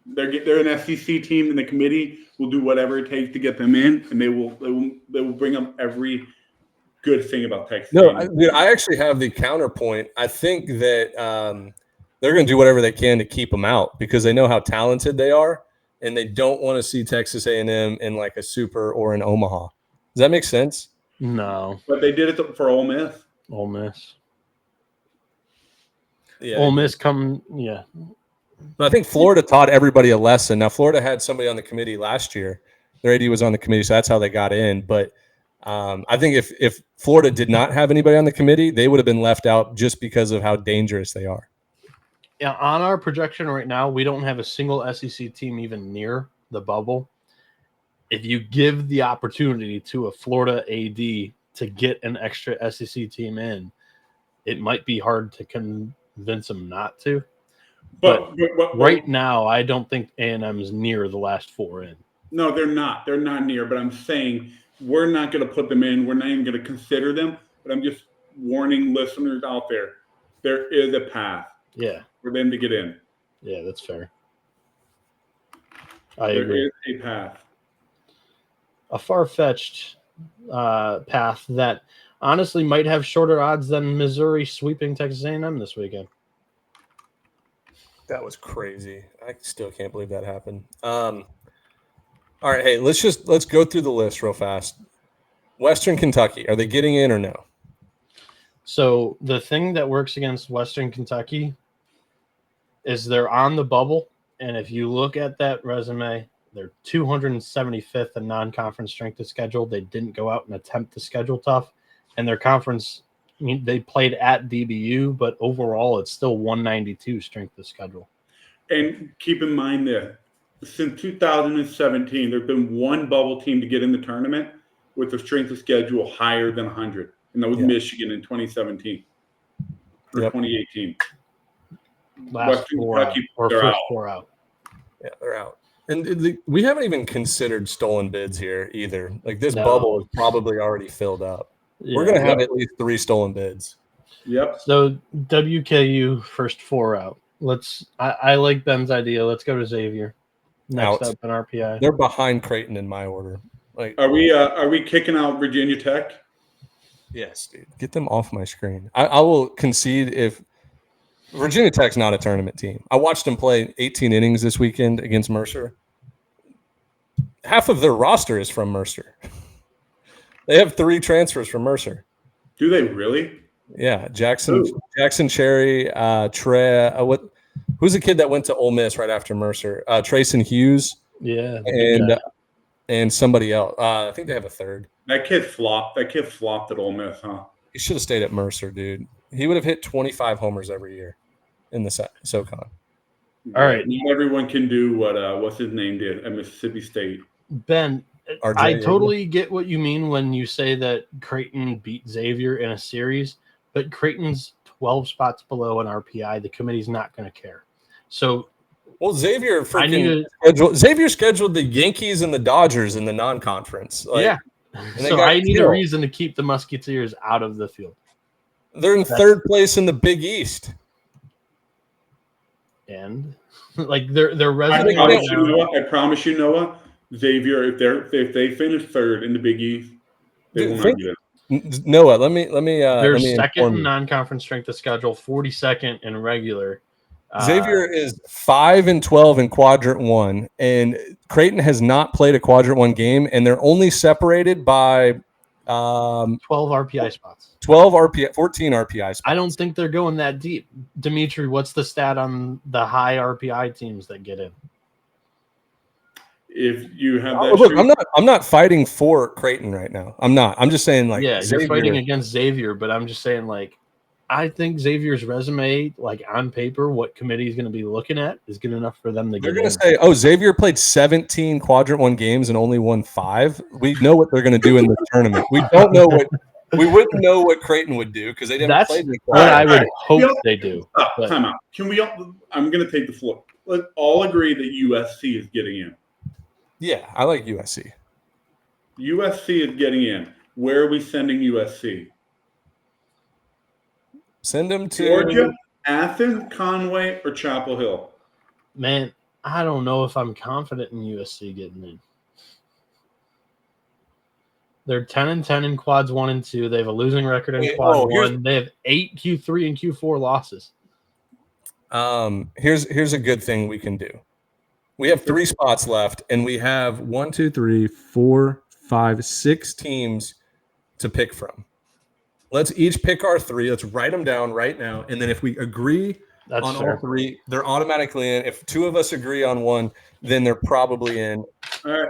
They're an SEC team, and the committee will do whatever it takes to get them in, and they will bring up every good thing about Texas. No, I actually have the counterpoint. I think that they're going to do whatever they can to keep them out because they know how talented they are, and they don't want to see Texas A&M in like a Super or an Omaha. Does that make sense? No. But they did it for Ole Miss. Ole Miss. Yeah. Ole Miss yeah. But I think Florida taught everybody a lesson. Now, Florida had somebody on the committee last year. Their AD was on the committee, so that's how they got in. But I think if Florida did not have anybody on the committee, they would have been left out just because of how dangerous they are. Yeah, on our projection right now, we don't have a single SEC team even near the bubble. If you give the opportunity to a Florida AD to get an extra SEC team in, it might be hard to convince them not to. But right now, I don't think A&M is near the last 4 in. No, they're not. They're not near. But I'm saying we're not going to put them in. We're not even going to consider them. But I'm just warning listeners out there. There is a path. Yeah. For them to get in. Yeah, that's fair. I agree. There is a path. A far-fetched path that honestly might have shorter odds than Missouri sweeping Texas A&M this weekend. That was crazy. I still can't believe that happened. All right, hey, let's go through the list real fast. Western Kentucky, are they getting in or no? So the thing that works against Western Kentucky is they're on the bubble, and if you look at that resume, they're 275th in non-conference strength of schedule. They didn't go out and attempt to schedule tough, and their conference. I mean, they played at DBU, but overall, it's still 192 strength of schedule. And keep in mind that since 2017, there's been one bubble team to get in the tournament with a strength of schedule higher than 100, and that was Michigan in 2017 or 2018. Last 4 out, or first out. 4 out. Yeah, they're out. And we haven't even considered stolen bids here either. Like this bubble is probably already filled up. Yeah, we're going to have at least 3 stolen bids. Yep. So WKU first 4 out. I like Ben's idea. Let's go to Xavier. Next up in RPI. They're behind Creighton in my order. Like, are we kicking out Virginia Tech? Yes, dude. Get them off my screen. I will concede if Virginia Tech's not a tournament team. I watched them play 18 innings this weekend against Mercer. Half of their roster is from Mercer. They have 3 transfers from Mercer. Do they really? Yeah, Jackson Cherry, Trey. Who's the kid that went to Ole Miss right after Mercer? Trayson Hughes. Yeah, and somebody else. I think they have a third. That kid flopped. That kid flopped at Ole Miss, huh? He should have stayed at Mercer, dude. He would have hit 25 homers every year in the SoCon. All right. Not everyone can do what what's his name did at Mississippi State. Ben, RJ, I totally get what you mean when you say that Creighton beat Xavier in a series, but Creighton's 12 spots below an RPI. The committee's not going to care. So, well, Xavier scheduled the Yankees and the Dodgers in the non-conference. Yeah. So I need a reason to keep the Musketeers out of the field. They're in third place in the Big East. And like their resume. I promise you, Noah, Xavier, if they finish third in the Big East, they will not get it. Noah, let me. They're second in non-conference strength of schedule, 42nd in regular. Xavier is 5-12 in Quadrant 1, and Creighton has not played a Quadrant 1 game, and they're only separated by 12 RPI spots. 14 RPI spots. I don't think they're going that deep. Dmitri, what's the stat on the high RPI teams that get in? If you have that, look, I'm not fighting for Creighton right now. I'm not. I'm just saying, like, yeah, you're fighting against Xavier, but I'm just saying, like, I think Xavier's resume, like on paper, what committee is going to be looking at is good enough for them to get in. They're going to say, oh, Xavier played 17 Quadrant 1 games and only won 5. We know what they're going to do in the tournament. We don't know what we wouldn't know what Creighton would do because they didn't play the what I would hope they do. Time out. Can we all, I'm going to take the floor. Let's all agree that USC is getting in. Yeah, I like USC. USC is getting in. Where are we sending USC? Send them to Georgia, Athens, Conway, or Chapel Hill. Man, I don't know if I'm confident in USC getting in. They're 10-10 in quads 1 and 2. They have a losing record in quad 1. They have 8 Q3 and Q4 losses. Here's a good thing we can do. We have 3 spots left, and we have 1, 2, 3, 4, 5, 6 teams to pick from. Let's each pick our 3. Let's write them down right now. And then if we agree on all 3, they're automatically in. If 2 of us agree on 1, then they're probably in. All right.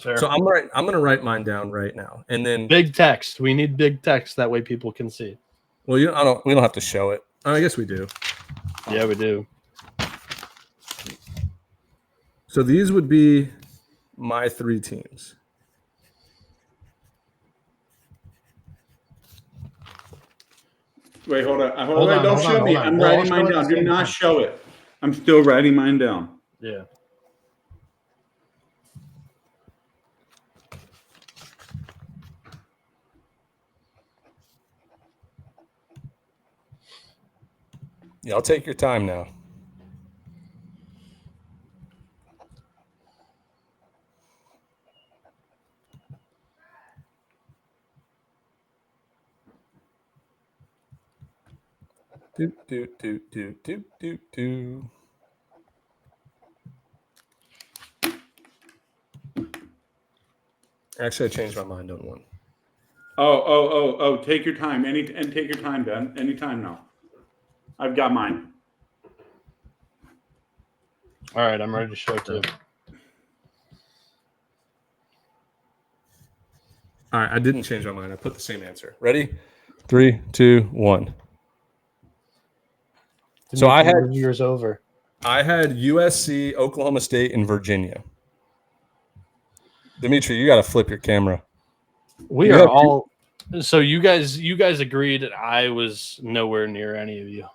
Fair. So I'm going to write mine down right now. And then big text. We need big text. That way people can see. Well, we don't have to show it. I guess we do. Yeah, we do. So these would be my 3 teams. Wait, hold on. Don't show me. I'm writing mine down. Do not show it. I'm still writing mine down. Yeah. Yeah, I'll take your time now. Do. Actually, I changed my mind on 1. Oh! Take your time. Take your time, Ben. Anytime now. I've got mine. All right, I'm ready to show it to you. All right, I didn't change my mind. I put the same answer. Ready? 3, 2, 1. So I had years over. I had USC, Oklahoma State, and Virginia. Dmitri, you got to flip your camera. We are all. So you guys agreed that I was nowhere near any of you.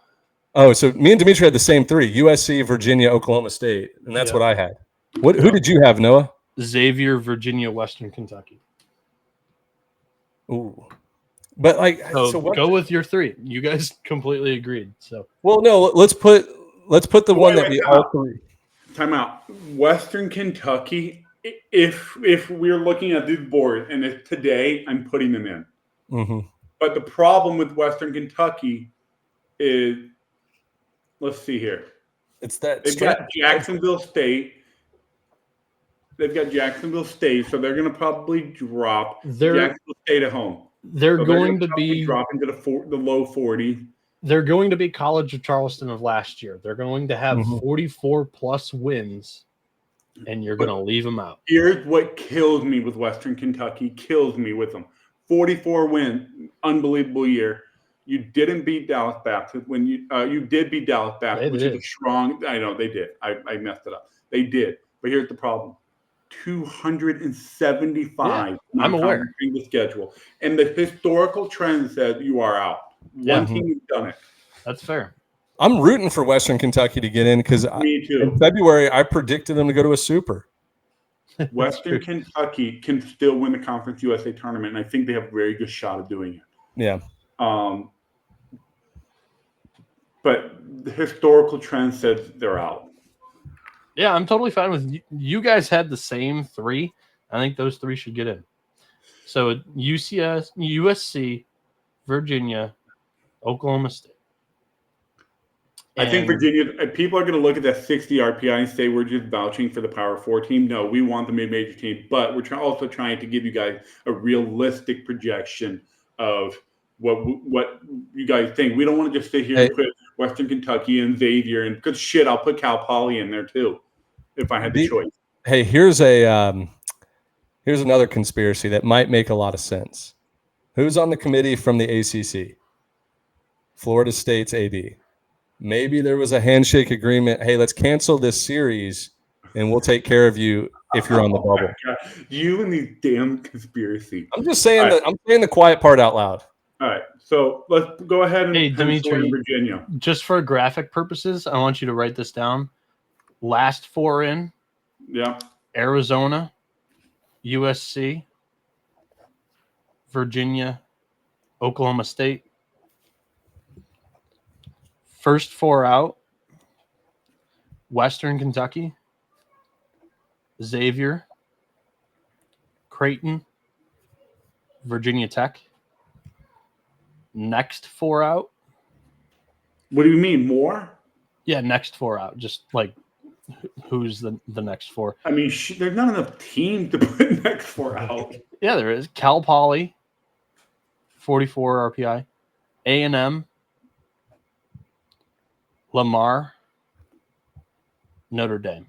Oh, so me and Dmitri had the same 3: USC, Virginia, Oklahoma State, and that's what I had. Who did you have, Noah? Xavier, Virginia, Western Kentucky. Ooh. But so go with your 3. You guys completely agreed. So no, let's put the one that we all 3. Time out. Western Kentucky. If we're looking at this board and it's today, I'm putting them in. Mm-hmm. But the problem with Western Kentucky is, let's see here. It's that they've got Jacksonville State. They've got Jacksonville State, so they're going to probably drop Jacksonville State at home. They're going to be dropping to the low 40s. they're going to be College of Charleston of last year. They're going to have 44 plus wins, and you're going to leave them out. Here's what kills me with Western Kentucky, kills me with them. 44 win, unbelievable year. You didn't beat Dallas Baptist when you did beat Dallas Baptist, which is a strong. I know they did. I messed it up. They did, but here's the problem: 275. I'm aware. The schedule and the historical trend says you are out. One team has done it. That's fair. I'm rooting for Western Kentucky to get in because in February I predicted them to go to a Super. Western Kentucky can still win the Conference USA tournament, and I think they have a very good shot of doing it. Yeah. But the historical trend says they're out. Yeah, I'm totally fine with you guys had the same 3. I think those 3 should get in. So UCS, USC, Virginia, Oklahoma State. I think Virginia, people are going to look at that 60 RPI and say we're just vouching for the Power 4 team. No, we want the mid-major team, but we're also trying to give you guys a realistic projection of what you guys think. We don't want to just sit here and put Western Kentucky and Xavier, and because shit, I'll put Cal Poly in there too if I had the choice. Hey, here's another conspiracy that might make a lot of sense. Who's on the committee from the ACC? Florida State's AD. Maybe there was a handshake agreement. Hey, let's cancel this series, and we'll take care of you if you're on the bubble. You and these damn conspiracy. I'm just saying that. I'm saying the quiet part out loud. All right, so let's go ahead and Dmitri, Virginia. Just for graphic purposes, I want you to write this down. Last 4 in. Yeah. Arizona, USC, Virginia, Oklahoma State. First 4 out, Western Kentucky, Xavier, Creighton, Virginia Tech. Next 4 out. What do you mean, more? Yeah, next 4 out. Just like who's the next 4? I mean, there's not enough teams to put next 4 out. Yeah, there is. Cal Poly, 44 RPI. A&M, Lamar, Notre Dame.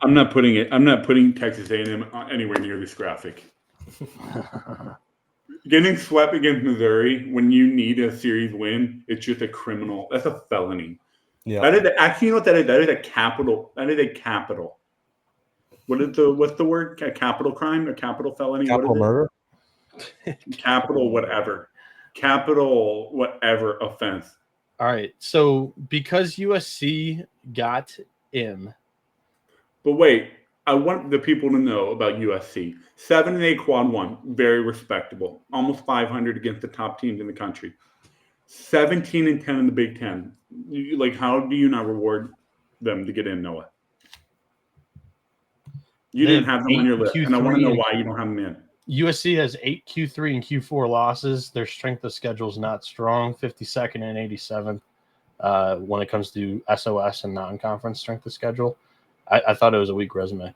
I'm not putting Texas A&M anywhere near this graphic. Getting swept against Missouri when you need a series win, it's just a criminal. That's a felony. Yeah. Actually, you know what that is? That is a capital. That is a capital. What's the word? A capital crime? A capital felony? Capital murder? Capital whatever. Capital whatever offense. All right. So because USC got in. But wait, I want the people to know about USC. 7-8 quad 1, very respectable. Almost 500 against the top teams in the country. 17-10 in the Big Ten. How do you not reward them to get in, Noah? You didn't have them on your list, and I want to know why you don't have them in. USC has 8 Q3 and Q4 losses. Their strength of schedule is not strong, 52nd and 87th when it comes to SOS and non-conference strength of schedule. I thought it was a weak resume.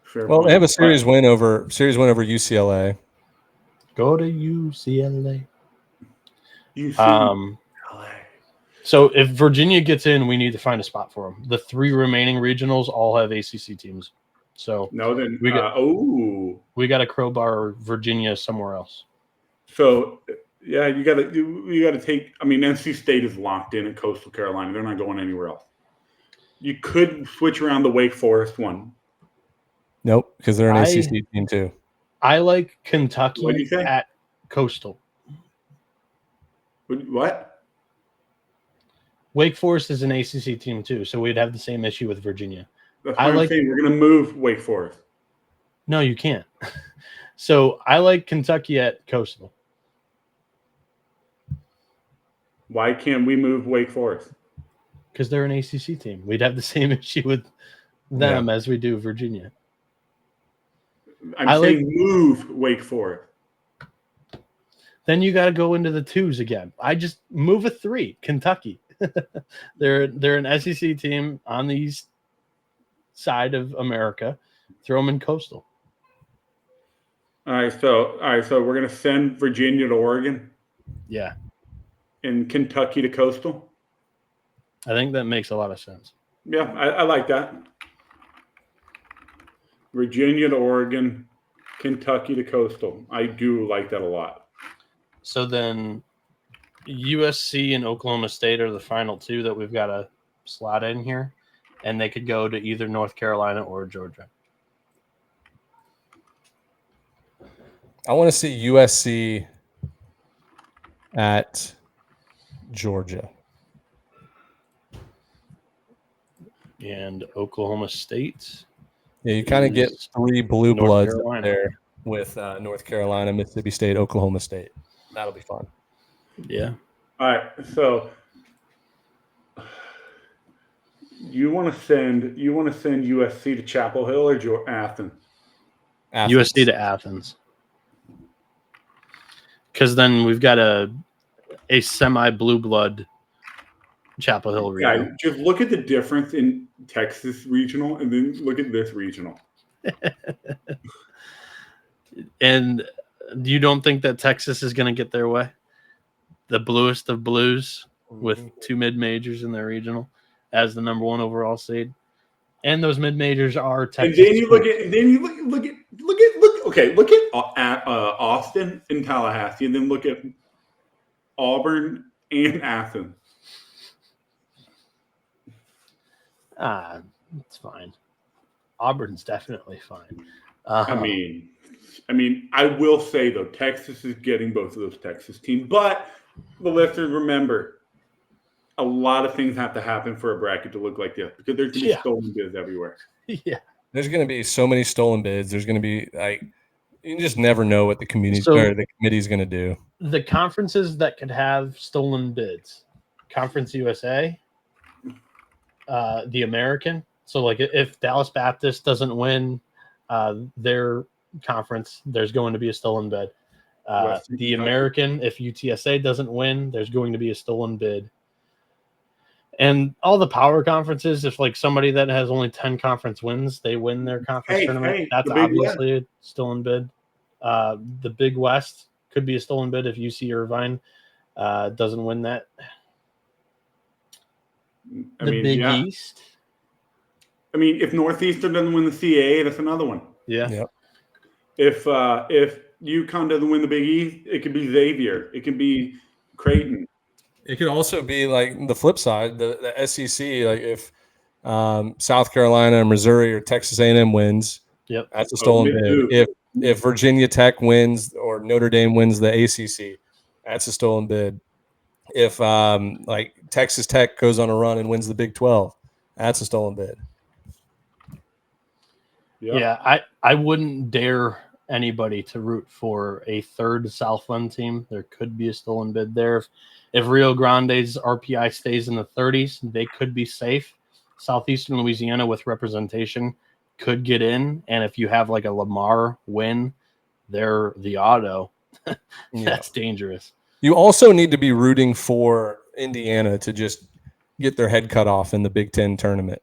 Fair point. They have a series win over UCLA. Go to UCLA. So if Virginia gets in, we need to find a spot for them. The 3 remaining regionals all have ACC teams. So we got to crowbar Virginia somewhere else. So yeah, you got to take. I mean, NC State is locked in at Coastal Carolina. They're not going anywhere else. You could switch around the Wake Forest one. Nope, because they're an ACC team too. I like Kentucky at Coastal. What? Wake Forest is an ACC team too, so we'd have the same issue with Virginia. That's what I'm saying. We're going to move Wake Forest. No, you can't. So I like Kentucky at Coastal. Why can't we move Wake Forest? Because they're an ACC team. We'd have the same issue with them as we do Virginia. I'm saying move Wake Forest. Then you got to go into the 2s again. I just move a 3, Kentucky. They're an SEC team on the east side of America. Throw them in Coastal. All right, so we're gonna send Virginia to Oregon. Yeah, and Kentucky to Coastal. I think that makes a lot of sense. Yeah, I like that. Virginia to Oregon, Kentucky to Coastal. I do like that a lot. So then USC and Oklahoma State are the final two that we've got to slot in here, and they could go to either North Carolina or Georgia. I want to see USC at Georgia. And Oklahoma State. Yeah, you kind of get 3 blue North bloods Carolina. up there with North Carolina, Mississippi State, Oklahoma State. That'll be fun. Yeah. All right, so you want to send USC to Chapel Hill or Athens? USC to Athens. Because then we've got a semi-blue blood Chapel Hill regional. Yeah, just look at the difference in Texas regional and then look at this regional. And you don't think that Texas is going to get their way? The bluest of blues with 2 mid-majors in their regional as the number 1 overall seed. And those mid-majors are Texas. And then you look at Austin and Tallahassee, and then look at Auburn and Athens. It's fine. Auburn's definitely fine. I mean, I will say though, Texas is getting both of those Texas teams, but the listeners remember, a lot of things have to happen for a bracket to look like this because there's going to be stolen bids everywhere. Yeah, there's going to be so many stolen bids. There's going to be you just never know what the committee's going to do. The conferences that could have stolen bids: Conference USA, the American. So, like, if Dallas Baptist doesn't win their conference, there's going to be a stolen bid. The American, if UTSA doesn't win, there's going to be a stolen bid. And all the power conferences, if like somebody that has only 10 conference wins, they win their conference tournament, that's obviously a stolen bid. The Big West could be a stolen bid if UC Irvine doesn't win that. Big East. I mean, if Northeastern doesn't win the CAA, that's another one. Yeah. Yep. If UConn doesn't win the Big East, it could be Xavier. It could be Creighton. It could also be like the flip side, the SEC. Like if South Carolina and Missouri or Texas A&M wins, that's a stolen bid. If Virginia Tech wins or Notre Dame wins the ACC, that's a stolen bid. If like Texas Tech goes on a run and wins the Big 12, that's a stolen bid. Yeah, I wouldn't dare anybody to root for a third Southland team. There could be a stolen bid there. If Rio Grande's RPI stays in the 30s, they could be safe. Southeastern Louisiana with representation could get in. And if you have like a Lamar win, they're the auto. That's dangerous. You also need to be rooting for Indiana to just get their head cut off in the Big Ten tournament.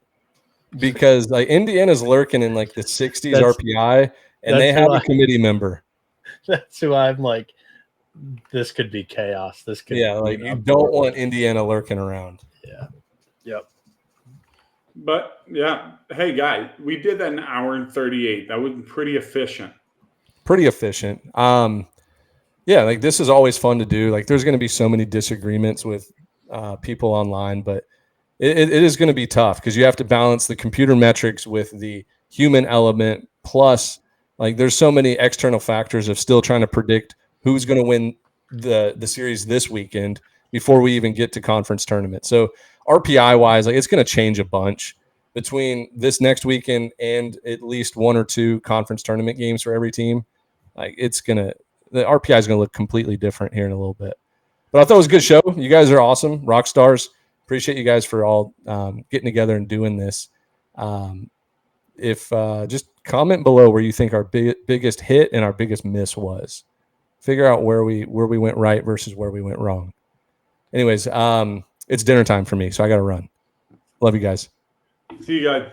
Because like Indiana's lurking in like the 60s RPI, and they have a committee member. That's who I'm like, this could be chaos. This could like you don't want Indiana lurking around. Yeah. Yep. But yeah, hey guys, we did that in an hour and 38. That was pretty efficient. Yeah, like this is always fun to do. Like there's going to be so many disagreements with people online, but it is going to be tough because you have to balance the computer metrics with the human element. Plus, like there's so many external factors of still trying to predict who's going to win the series this weekend before we even get to conference tournament. So RPI wise, like it's going to change a bunch between this next weekend and at least 1 or 2 conference tournament games for every team. Like the RPI is going to look completely different here in a little bit. But I thought it was a good show. You guys are awesome, rock stars. Appreciate you guys for all getting together and doing this. If just comment below where you think our biggest hit and our biggest miss was. Figure out where we went right versus where we went wrong. Anyways, it's dinner time for me, so I got to run. Love you guys. See you guys.